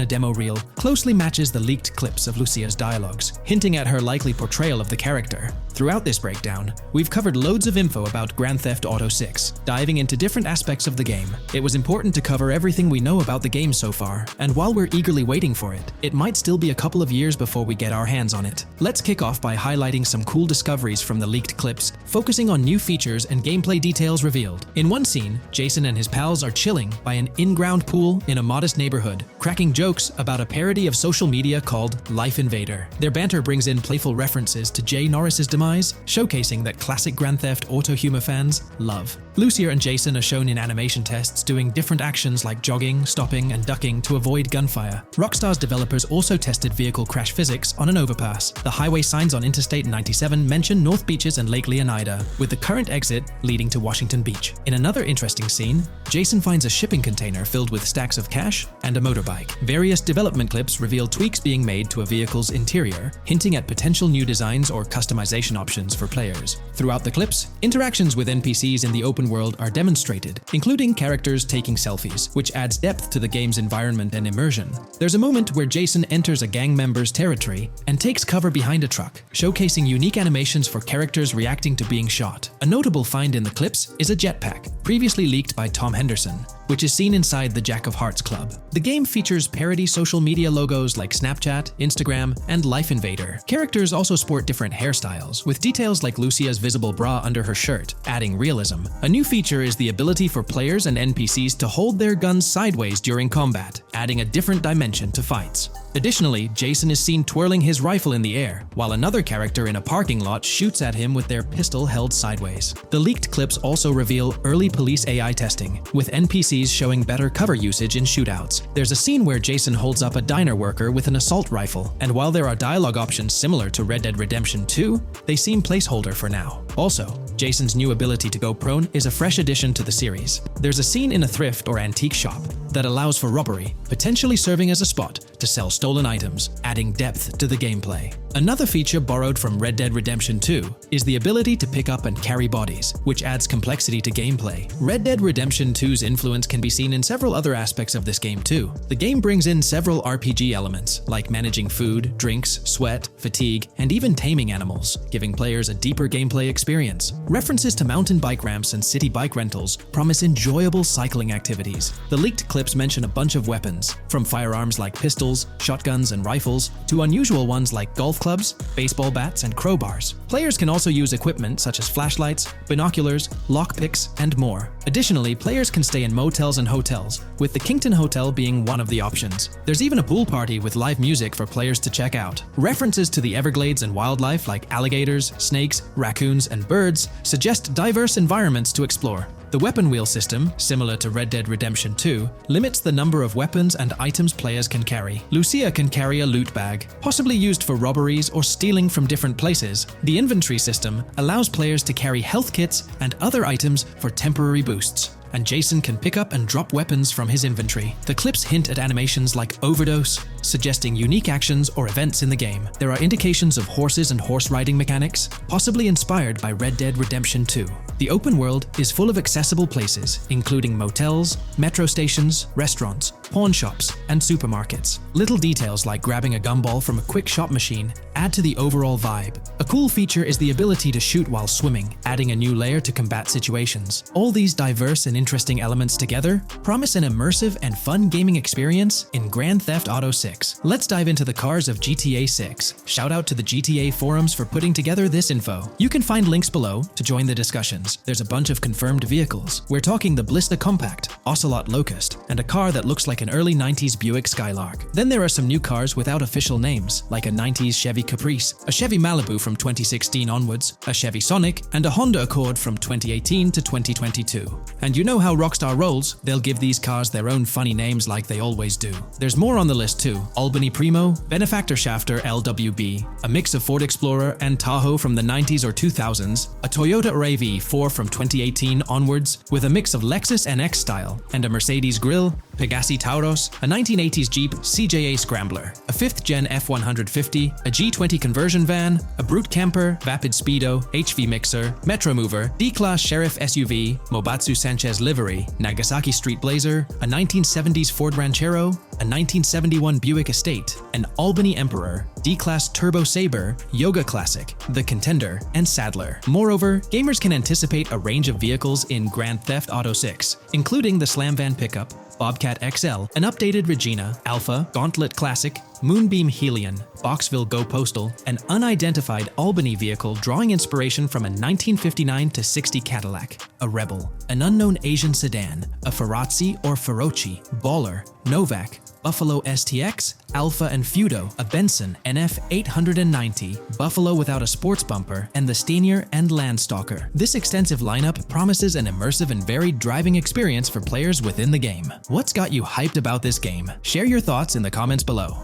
a demo reel closely matches the leaked clips of Lucia's dialogues, hinting at her likely portrayal of the character. Throughout this breakdown, we've covered loads of info about Grand Theft Auto 6, diving into different aspects of the game. It was important to cover everything we know about the game so far, and while we're eagerly waiting for it, it might still be a couple of years before we get our hands on it. Let's kick off by highlighting some cool discoveries from the leaked clips, focusing on new features and gameplay details revealed. In one scene, Jason and his pals are chilling by an in-ground pool in a modest neighborhood, cracking jokes about a parody of social media called Life Invader. Their banter brings in playful references to Jay Norris's demise, showcasing that classic Grand Theft Auto humor fans love. Lucia and Jason are shown in animation tests doing different actions like jogging, stopping, and ducking to avoid gunfire. Rockstar's developers also tested vehicle crash physics on an overpass. The highway signs on Interstate 97 mention North Beaches and Lake Leonida, with the current exit leading to Washington Beach. In another interesting scene, Jason finds a shipping container filled with stacks of cash and a motorbike. Various development clips reveal tweaks being made to a vehicle's interior, hinting at potential new designs or customization options for players. Throughout the clips, interactions with NPCs in the open open world are demonstrated, including characters taking selfies, which adds depth to the game's environment and immersion. There's a moment where Jason enters a gang member's territory and takes cover behind a truck, showcasing unique animations for characters reacting to being shot. A notable find in the clips is a jetpack, previously leaked by Tom Henderson, which is seen inside the Jack of Hearts Club. The game features parody social media logos like Snapchat, Instagram, and Life Invader. Characters also sport different hairstyles, with details like Lucia's visible bra under her shirt, adding realism. A new feature is the ability for players and NPCs to hold their guns sideways during combat, adding a different dimension to fights. Additionally, Jason is seen twirling his rifle in the air, while another character in a parking lot shoots at him with their pistol held sideways. The leaked clips also reveal early police AI testing, with NPCs showing better cover usage in shootouts. There's a scene where Jason holds up a diner worker with an assault rifle, and while there are dialogue options similar to Red Dead Redemption 2, they seem placeholder for now. Also, Jason's new ability to go prone is a fresh addition to the series. There's a scene in a thrift or antique shop that allows for robbery, potentially serving as a spot to sell stolen items, adding depth to the gameplay. Another feature borrowed from Red Dead Redemption 2 is the ability to pick up and carry bodies, which adds complexity to gameplay. Red Dead Redemption 2's influence can be seen in several other aspects of this game too. The game brings in several RPG elements, like managing food, drinks, sweat, fatigue, and even taming animals, giving players a deeper gameplay experience. References to mountain bike ramps and city bike rentals promise enjoyable cycling activities. The leaked clips mention a bunch of weapons, from firearms like pistols, shotguns, and rifles, to unusual ones like golf clubs, baseball bats, and crowbars. Players can also use equipment such as flashlights, binoculars, lockpicks, and more. Additionally, players can stay in motels and hotels, with the Kington Hotel being one of the options. There's even a pool party with live music for players to check out. References to the Everglades and wildlife like alligators, snakes, raccoons, and birds suggest diverse environments to explore. The weapon wheel system, similar to Red Dead Redemption 2, limits the number of weapons and items players can carry. Lucia can carry a loot bag, possibly used for robberies or stealing from different places. The inventory system allows players to carry health kits and other items for temporary boosts, and Jason can pick up and drop weapons from his inventory. The clips hint at animations like overdose, suggesting unique actions or events in the game. There are indications of horses and horse riding mechanics, possibly inspired by Red Dead Redemption 2. The open world is full of accessible places, including motels, metro stations, restaurants, pawn shops, and supermarkets. Little details like grabbing a gumball from a quick shop machine add to the overall vibe. A cool feature is the ability to shoot while swimming, adding a new layer to combat situations. All these diverse and interesting elements together promise an immersive and fun gaming experience in Grand Theft Auto 6. Let's dive into the cars of GTA 6. Shout out to the GTA forums for putting together this info. You can find links below to join the discussions. There's a bunch of confirmed vehicles. We're talking the Blista Compact, Ocelot Locust, and a car that looks like an early 90s Buick Skylark. Then there are some new cars without official names, like a 90s Chevy Caprice, a Chevy Malibu from 2016 onwards, a Chevy Sonic, and a Honda Accord from 2018 to 2022. And you know how Rockstar rolls, they'll give these cars their own funny names like they always do. There's more on the list too. Albany Primo, Benefactor Shafter LWB, a mix of Ford Explorer and Tahoe from the 90s or 2000s, a Toyota RAV4 from 2018 onwards with a mix of Lexus NX style, and a Mercedes Grill, Pegassi Tauros, a 1980s Jeep CJA Scrambler, a 5th Gen F150, a G20 conversion van, a Brute Camper, Vapid Speedo, HV Mixer, Metro Mover, D-Class Sheriff SUV, Mobatsu Sanchez Livery, Nagasaki Street Blazer, a 1970s Ford Ranchero, a 1971 Buick Estate, an Albany Emperor, D-Class Turbo Sabre, Yoga Classic, the Contender, and Sadler. Moreover, gamers can anticipate a range of vehicles in Grand Theft Auto 6, including the Slam Van Pickup, Bobcat XL, an updated Regina, Alpha, Gauntlet Classic, Moonbeam Helion, Boxville Go Postal, an unidentified Albany vehicle drawing inspiration from a 1959 to 60 Cadillac, a Rebel, an unknown Asian sedan, a Ferrazzi or Feroci, Baller, Novak, Buffalo STX, Alpha and Feudo, a Benson NF 890, Buffalo without a sports bumper, and the Steyr and Landstalker. This extensive lineup promises an immersive and varied driving experience for players within the game. What's got you hyped about this game? Share your thoughts in the comments below.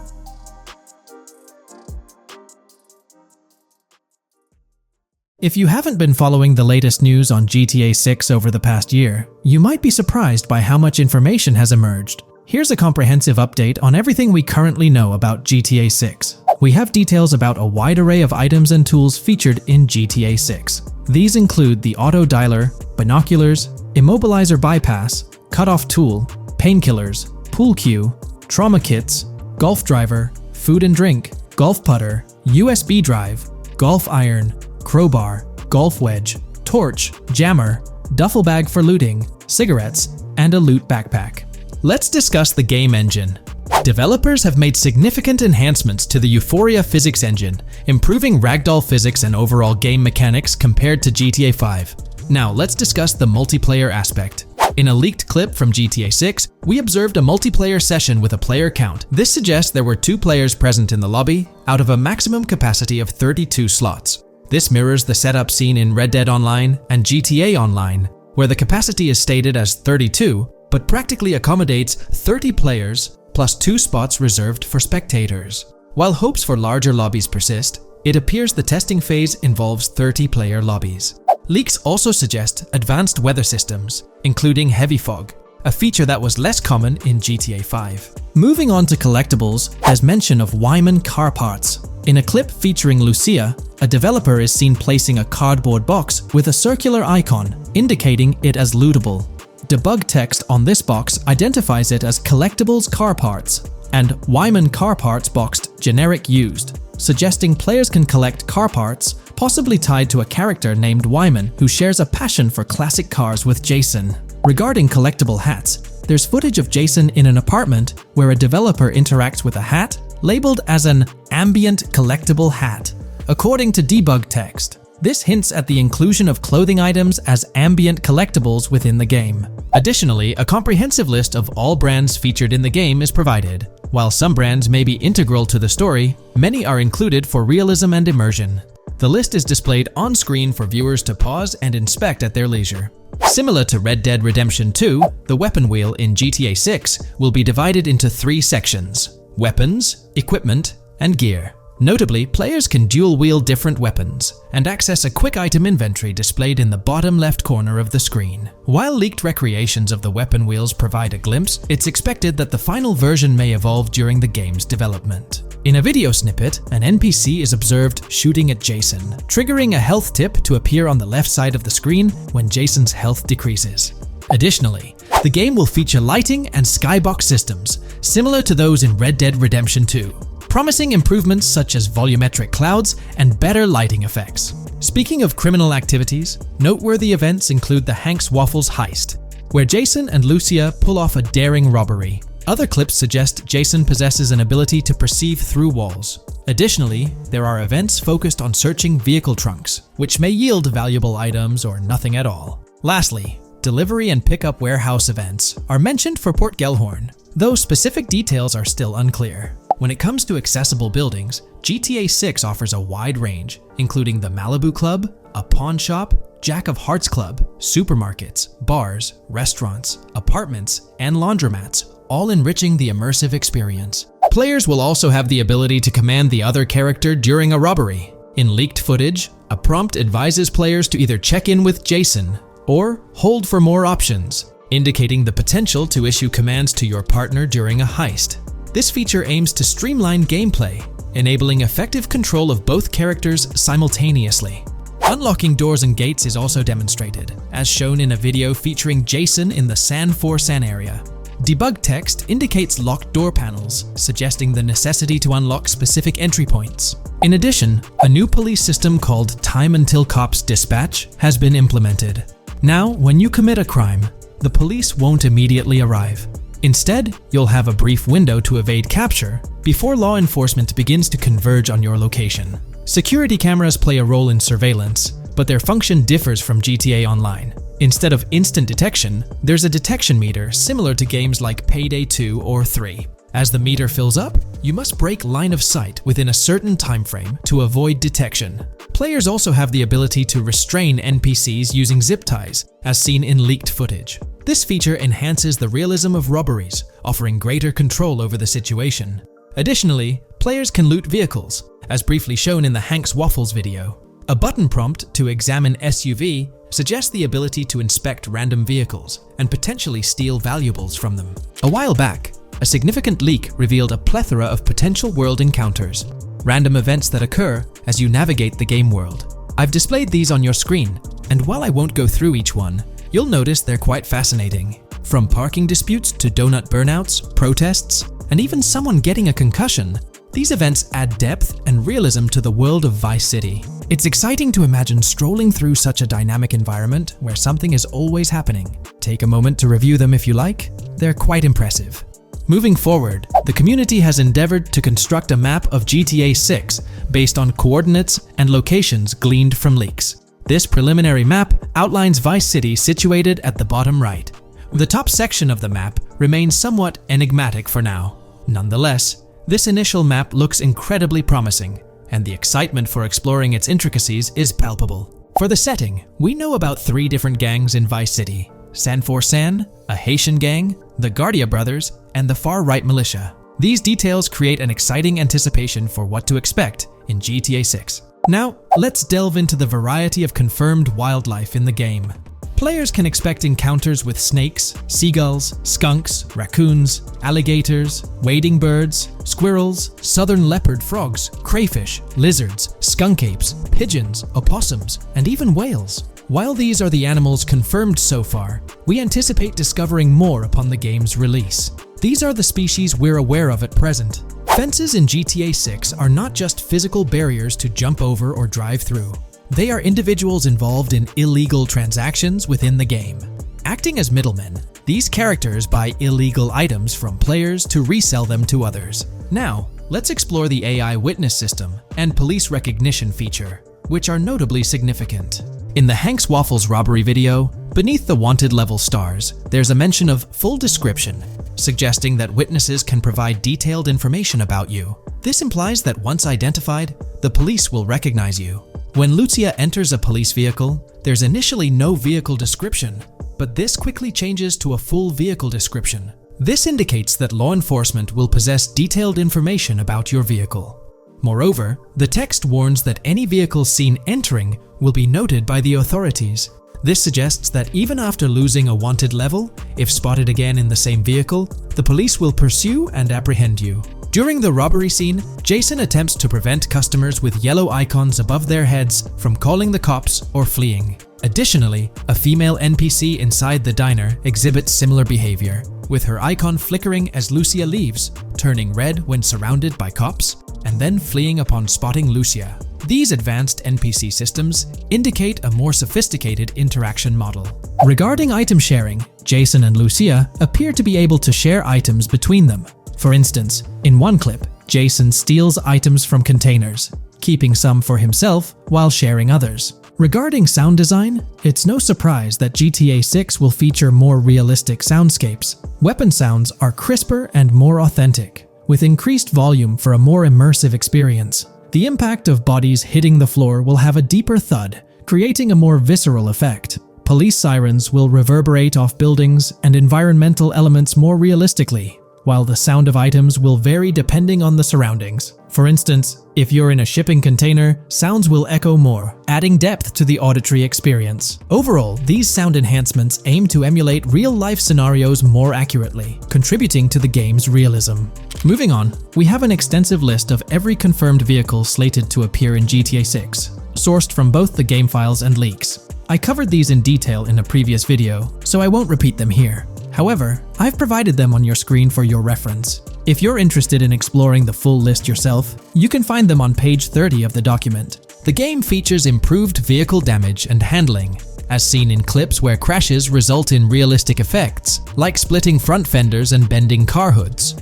If you haven't been following the latest news on GTA 6 over the past year, you might be surprised by how much information has emerged. Here's a comprehensive update on everything we currently know about GTA 6. We have details about a wide array of items and tools featured in GTA 6. These include the auto dialer, binoculars, immobilizer bypass, cutoff tool, painkillers, pool cue, trauma kits, golf driver, food and drink, golf putter, USB drive, golf iron, crowbar, golf wedge, torch, jammer, duffel bag for looting, cigarettes, and a loot backpack. Let's discuss the game engine. Developers have made significant enhancements to the Euphoria physics engine, improving ragdoll physics and overall game mechanics compared to GTA 5. Now let's discuss the multiplayer aspect. In a leaked clip from GTA 6, we observed a multiplayer session with a player count. This suggests there were 2 players present in the lobby, out of a maximum capacity of 32 slots. This mirrors the setup seen in Red Dead Online and GTA Online, where the capacity is stated as 32, but practically accommodates 30 players plus 2 spots reserved for spectators. While hopes for larger lobbies persist, it appears the testing phase involves 30-player lobbies. Leaks also suggest advanced weather systems, including heavy fog, a feature that was less common in GTA 5. Moving on to collectibles, there's mention of Wyman car parts. In a clip featuring Lucia, a developer is seen placing a cardboard box with a circular icon, indicating it as lootable. Debug text on this box identifies it as Collectibles Car Parts and Wyman Car Parts boxed Generic Used, suggesting players can collect car parts, possibly tied to a character named Wyman who shares a passion for classic cars with Jason. Regarding collectible hats, there's footage of Jason in an apartment where a developer interacts with a hat labeled as an ambient collectible hat. According to debug text, this hints at the inclusion of clothing items as ambient collectibles within the game. Additionally, a comprehensive list of all brands featured in the game is provided. While some brands may be integral to the story, many are included for realism and immersion. The list is displayed on screen for viewers to pause and inspect at their leisure. Similar to Red Dead Redemption 2, the weapon wheel in GTA 6 will be divided into 3 sections: weapons, equipment, and gear. Notably, players can dual-wield different weapons and access a quick item inventory displayed in the bottom left corner of the screen. While leaked recreations of the weapon wheels provide a glimpse, it's expected that the final version may evolve during the game's development. In a video snippet, an NPC is observed shooting at Jason, triggering a health tip to appear on the left side of the screen when Jason's health decreases. Additionally, the game will feature lighting and skybox systems, similar to those in Red Dead Redemption 2. Promising improvements such as volumetric clouds and better lighting effects. Speaking of criminal activities, noteworthy events include the Hank's Waffles heist, where Jason and Lucia pull off a daring robbery. Other clips suggest Jason possesses an ability to perceive through walls. Additionally, there are events focused on searching vehicle trunks, which may yield valuable items or nothing at all. Lastly, delivery and pickup warehouse events are mentioned for Port Gellhorn, though specific details are still unclear. When it comes to accessible buildings, GTA 6 offers a wide range, including the Malibu Club, a pawn shop, Jack of Hearts Club, supermarkets, bars, restaurants, apartments, and laundromats, all enriching the immersive experience. Players will also have the ability to command the other character during a robbery. In leaked footage, a prompt advises players to either check in with Jason or hold for more options, indicating the potential to issue commands to your partner during a heist. This feature aims to streamline gameplay, enabling effective control of both characters simultaneously. Unlocking doors and gates is also demonstrated, as shown in a video featuring Jason in the San Forsan area. Debug text indicates locked door panels, suggesting the necessity to unlock specific entry points. In addition, a new police system called Time Until Cops Dispatch has been implemented. Now, when you commit a crime, the police won't immediately arrive. Instead, you'll have a brief window to evade capture before law enforcement begins to converge on your location. Security cameras play a role in surveillance, but their function differs from GTA Online. Instead of instant detection, there's a detection meter similar to games like Payday 2 or 3. As the meter fills up, you must break line of sight within a certain time frame to avoid detection. Players also have the ability to restrain NPCs using zip ties, as seen in leaked footage. This feature enhances the realism of robberies, offering greater control over the situation. Additionally, players can loot vehicles, as briefly shown in the Hank's Waffles video. A button prompt to examine SUV suggests the ability to inspect random vehicles and potentially steal valuables from them. A while back, a significant leak revealed a plethora of potential world encounters, random events that occur as you navigate the game world. I've displayed these on your screen, And while I won't go through each one, you'll notice they're quite fascinating. From parking disputes to donut burnouts, protests, and even someone getting a concussion, these events add depth and realism to the world of Vice City. It's exciting to imagine strolling through such a dynamic environment where something is always happening. Take a moment to review them if you like. They're quite impressive. Moving forward, the community has endeavored to construct a map of GTA 6 based on coordinates and locations gleaned from leaks. This preliminary map outlines Vice City situated at the bottom right. The top section of the map remains somewhat enigmatic for now. Nonetheless, this initial map looks incredibly promising, and the excitement for exploring its intricacies is palpable. For the setting, we know about 3 different gangs in Vice City: San For San, a Haitian gang, the Guardia Brothers, and the far-right militia. These details create an exciting anticipation for what to expect in GTA 6. Now, let's delve into the variety of confirmed wildlife in the game. Players can expect encounters with snakes, seagulls, skunks, raccoons, alligators, wading birds, squirrels, southern leopard frogs, crayfish, lizards, skunk apes, pigeons, opossums, and even whales. While these are the animals confirmed so far, we anticipate discovering more upon the game's release. These are the species we're aware of at present. Fences in GTA 6 are not just physical barriers to jump over or drive through. They are individuals involved in illegal transactions within the game. Acting as middlemen, these characters buy illegal items from players to resell them to others. Now, let's explore the AI witness system and police recognition feature, which are notably significant. In the Hank's Waffles robbery video, beneath the wanted level stars, there's a mention of full description, suggesting that witnesses can provide detailed information about you. This implies that once identified, the police will recognize you. When Lucia enters a police vehicle, there's initially no vehicle description, but this quickly changes to a full vehicle description. This indicates that law enforcement will possess detailed information about your vehicle. Moreover, the text warns that any vehicle seen entering will be noted by the authorities. This suggests that even after losing a wanted level, if spotted again in the same vehicle, the police will pursue and apprehend you. During the robbery scene, Jason attempts to prevent customers with yellow icons above their heads from calling the cops or fleeing. Additionally, a female NPC inside the diner exhibits similar behavior, with her icon flickering as Lucia leaves, turning red when surrounded by cops, and then fleeing upon spotting Lucia. These advanced NPC systems indicate a more sophisticated interaction model. Regarding item sharing, Jason and Lucia appear to be able to share items between them. For instance, in one clip, Jason steals items from containers, keeping some for himself while sharing others. Regarding sound design, it's no surprise that GTA 6 will feature more realistic soundscapes. Weapon sounds are crisper and more authentic, with increased volume for a more immersive experience. The impact of bodies hitting the floor will have a deeper thud, creating a more visceral effect. Police sirens will reverberate off buildings and environmental elements more realistically, while the sound of items will vary depending on the surroundings. For instance, if you're in a shipping container, sounds will echo more, adding depth to the auditory experience. Overall, these sound enhancements aim to emulate real-life scenarios more accurately, contributing to the game's realism. Moving on, we have an extensive list of every confirmed vehicle slated to appear in GTA 6, sourced from both the game files and leaks. I covered these in detail in a previous video, so I won't repeat them here. However, I've provided them on your screen for your reference. If you're interested in exploring the full list yourself, you can find them on page 30 of the document. The game features improved vehicle damage and handling, as seen in clips where crashes result in realistic effects, like splitting front fenders and bending car hoods.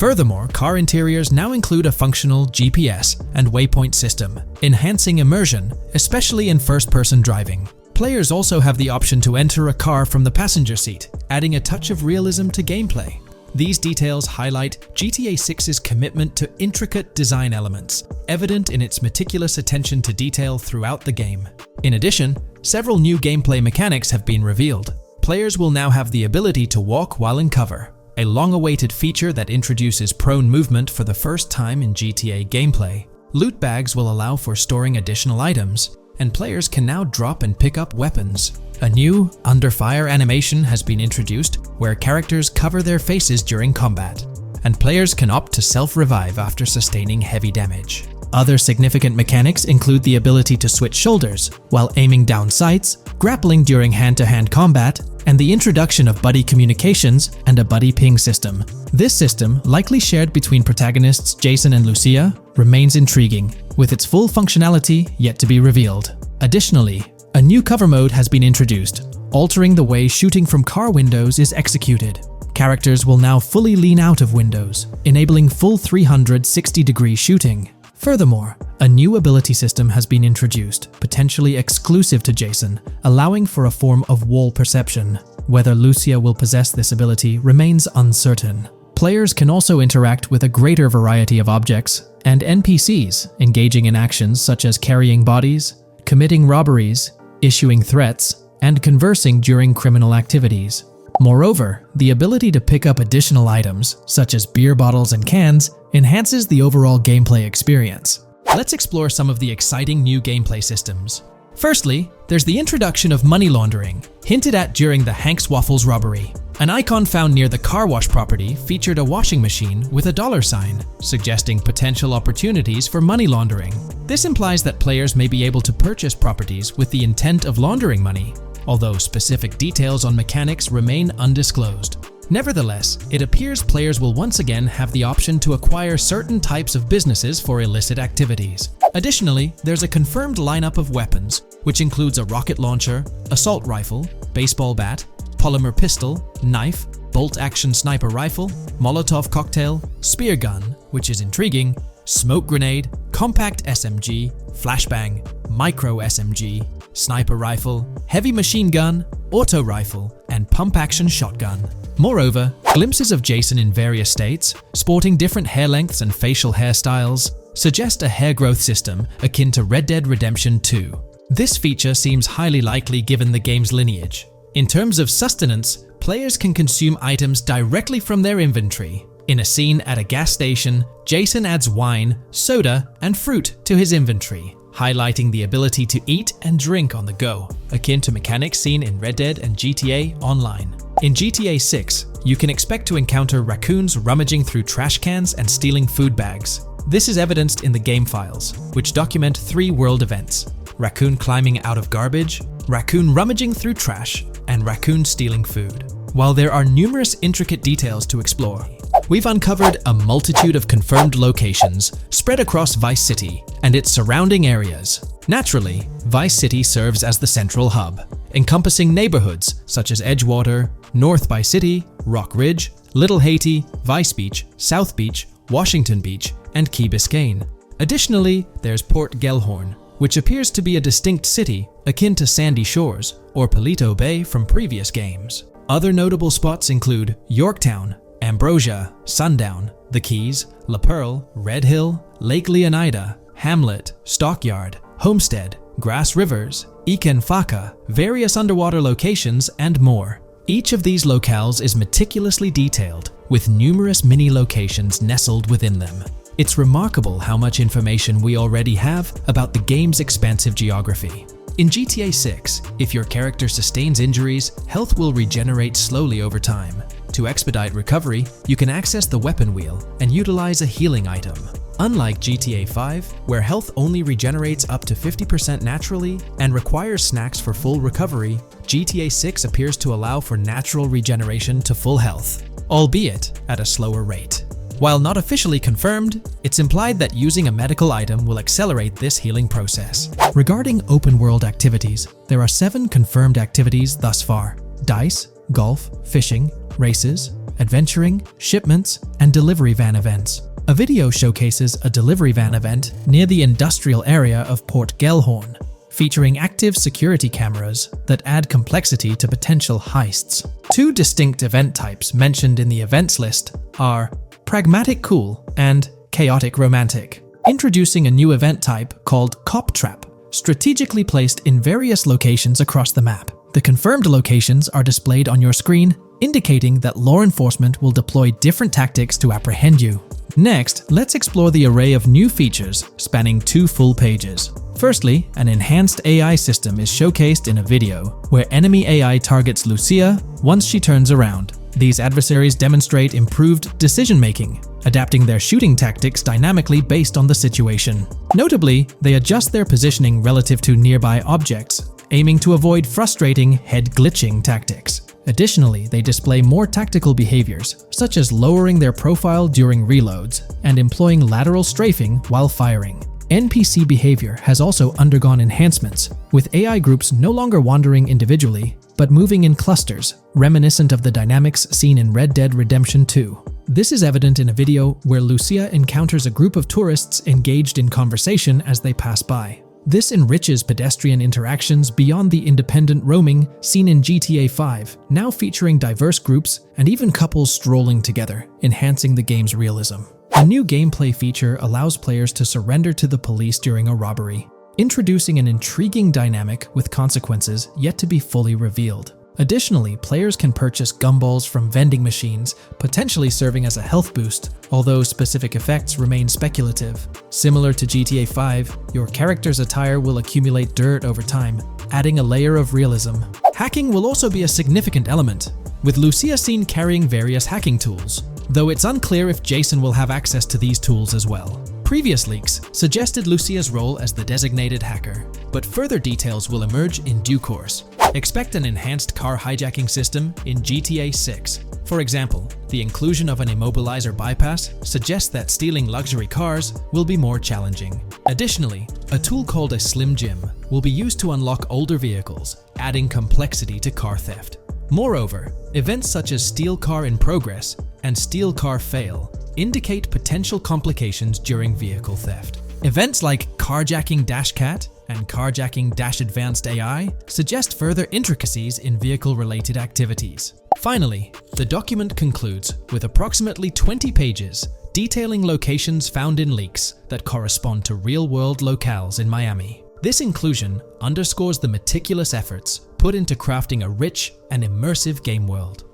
Furthermore, car interiors now include a functional GPS and waypoint system, enhancing immersion, especially in first-person driving. Players also have the option to enter a car from the passenger seat, adding a touch of realism to gameplay. These details highlight GTA 6's commitment to intricate design elements, evident in its meticulous attention to detail throughout the game. In addition, several new gameplay mechanics have been revealed. Players will now have the ability to walk while in cover, a long-awaited feature that introduces prone movement for the first time in GTA gameplay. Loot bags will allow for storing additional items, and players can now drop and pick up weapons. A new under fire animation has been introduced where characters cover their faces during combat, and players can opt to self-revive after sustaining heavy damage. Other significant mechanics include the ability to switch shoulders while aiming down sights, grappling during hand-to-hand combat, and the introduction of buddy communications and a buddy ping system. This system, likely shared between protagonists Jason and Lucia, remains intriguing, with its full functionality yet to be revealed. Additionally, a new cover mode has been introduced, altering the way shooting from car windows is executed. Characters will now fully lean out of windows, enabling full 360-degree shooting. Furthermore, a new ability system has been introduced, potentially exclusive to Jason, allowing for a form of wall perception. Whether Lucia will possess this ability remains uncertain. Players can also interact with a greater variety of objects and NPCs, engaging in actions such as carrying bodies, committing robberies, issuing threats, and conversing during criminal activities. Moreover, the ability to pick up additional items, such as beer bottles and cans, enhances the overall gameplay experience. Let's explore some of the exciting new gameplay systems. Firstly, there's the introduction of money laundering, hinted at during the Hank's Waffles robbery. An icon found near the car wash property featured a washing machine with a $sign, suggesting potential opportunities for money laundering. This implies that players may be able to purchase properties with the intent of laundering money, although specific details on mechanics remain undisclosed. Nevertheless, it appears players will once again have the option to acquire certain types of businesses for illicit activities. Additionally, there's a confirmed lineup of weapons, which includes a rocket launcher, assault rifle, baseball bat, polymer pistol, knife, bolt-action sniper rifle, Molotov cocktail, spear gun, which is intriguing, smoke grenade, compact SMG, flashbang, micro SMG, sniper rifle, heavy machine gun, auto rifle, and pump-action shotgun. Moreover, glimpses of Jason in various states, sporting different hair lengths and facial hairstyles, suggest a hair growth system akin to Red Dead Redemption 2. This feature seems highly likely given the game's lineage. In terms of sustenance, players can consume items directly from their inventory. In a scene at a gas station, Jason adds wine, soda, and fruit to his inventory, highlighting the ability to eat and drink on the go, akin to mechanics seen in Red Dead and GTA Online. In GTA 6, you can expect to encounter raccoons rummaging through trash cans and stealing food bags. This is evidenced in the game files, which document 3 world events: raccoon climbing out of garbage, raccoon rummaging through trash, and raccoon stealing food. While there are numerous intricate details to explore, we've uncovered a multitude of confirmed locations spread across Vice City and its surrounding areas. Naturally, Vice City serves as the central hub, encompassing neighborhoods such as Edgewater, North Vice City, Rock Ridge, Little Haiti, Vice Beach, South Beach, Washington Beach, and Key Biscayne. Additionally, there's Port Gellhorn, which appears to be a distinct city akin to Sandy Shores or Paleto Bay from previous games. Other notable spots include Yorktown, Ambrosia, Sundown, The Keys, La Pearl, Red Hill, Lake Leonida, Hamlet, Stockyard, Homestead, Grass Rivers, Ikenfaka, various underwater locations, and more. Each of these locales is meticulously detailed, with numerous mini-locations nestled within them. It's remarkable how much information we already have about the game's expansive geography. In GTA 6, if your character sustains injuries, health will regenerate slowly over time. To expedite recovery, you can access the weapon wheel and utilize a healing item. Unlike GTA 5, where health only regenerates up to 50% naturally and requires snacks for full recovery, GTA 6 appears to allow for natural regeneration to full health, albeit at a slower rate. While not officially confirmed, it's implied that using a medical item will accelerate this healing process. Regarding open-world activities, there are 7 confirmed activities thus far: dice, golf, fishing, races, adventuring, shipments, and delivery van events. A video showcases a delivery van event near the industrial area of Port Gellhorn, featuring active security cameras that add complexity to potential heists. 2 distinct event types mentioned in the events list are Pragmatic Cool and Chaotic Romantic, introducing a new event type called Cop Trap, strategically placed in various locations across the map. The confirmed locations are displayed on your screen, indicating that law enforcement will deploy different tactics to apprehend you. Next, let's explore the array of new features spanning 2 full pages. Firstly, an enhanced AI system is showcased in a video, where enemy AI targets Lucia once she turns around. These adversaries demonstrate improved decision-making, adapting their shooting tactics dynamically based on the situation. Notably, they adjust their positioning relative to nearby objects, aiming to avoid frustrating head-glitching tactics. Additionally, they display more tactical behaviors, such as lowering their profile during reloads and employing lateral strafing while firing. NPC behavior has also undergone enhancements, with AI groups no longer wandering individually, but moving in clusters, reminiscent of the dynamics seen in Red Dead Redemption 2. This is evident in a video where Lucia encounters a group of tourists engaged in conversation as they pass by. This enriches pedestrian interactions beyond the independent roaming seen in GTA 5, now featuring diverse groups and even couples strolling together, enhancing the game's realism. A new gameplay feature allows players to surrender to the police during a robbery, introducing an intriguing dynamic with consequences yet to be fully revealed. Additionally, players can purchase gumballs from vending machines, potentially serving as a health boost, although specific effects remain speculative. Similar to GTA 5, your character's attire will accumulate dirt over time, adding a layer of realism. Hacking will also be a significant element, with Lucia seen carrying various hacking tools, though it's unclear if Jason will have access to these tools as well. Previous leaks suggested Lucia's role as the designated hacker, but further details will emerge in due course. Expect an enhanced car hijacking system in GTA 6. For example, the inclusion of an immobilizer bypass suggests that stealing luxury cars will be more challenging. Additionally, a tool called a Slim Jim will be used to unlock older vehicles, adding complexity to car theft. Moreover, events such as Steal Car in Progress and Steal Car Fail indicate potential complications during vehicle theft. Events like Carjacking Cat and Carjacking Advanced AI suggest further intricacies in vehicle-related activities. Finally, the document concludes with approximately 20 pages detailing locations found in leaks that correspond to real-world locales in Miami. This inclusion underscores the meticulous efforts put into crafting a rich and immersive game world.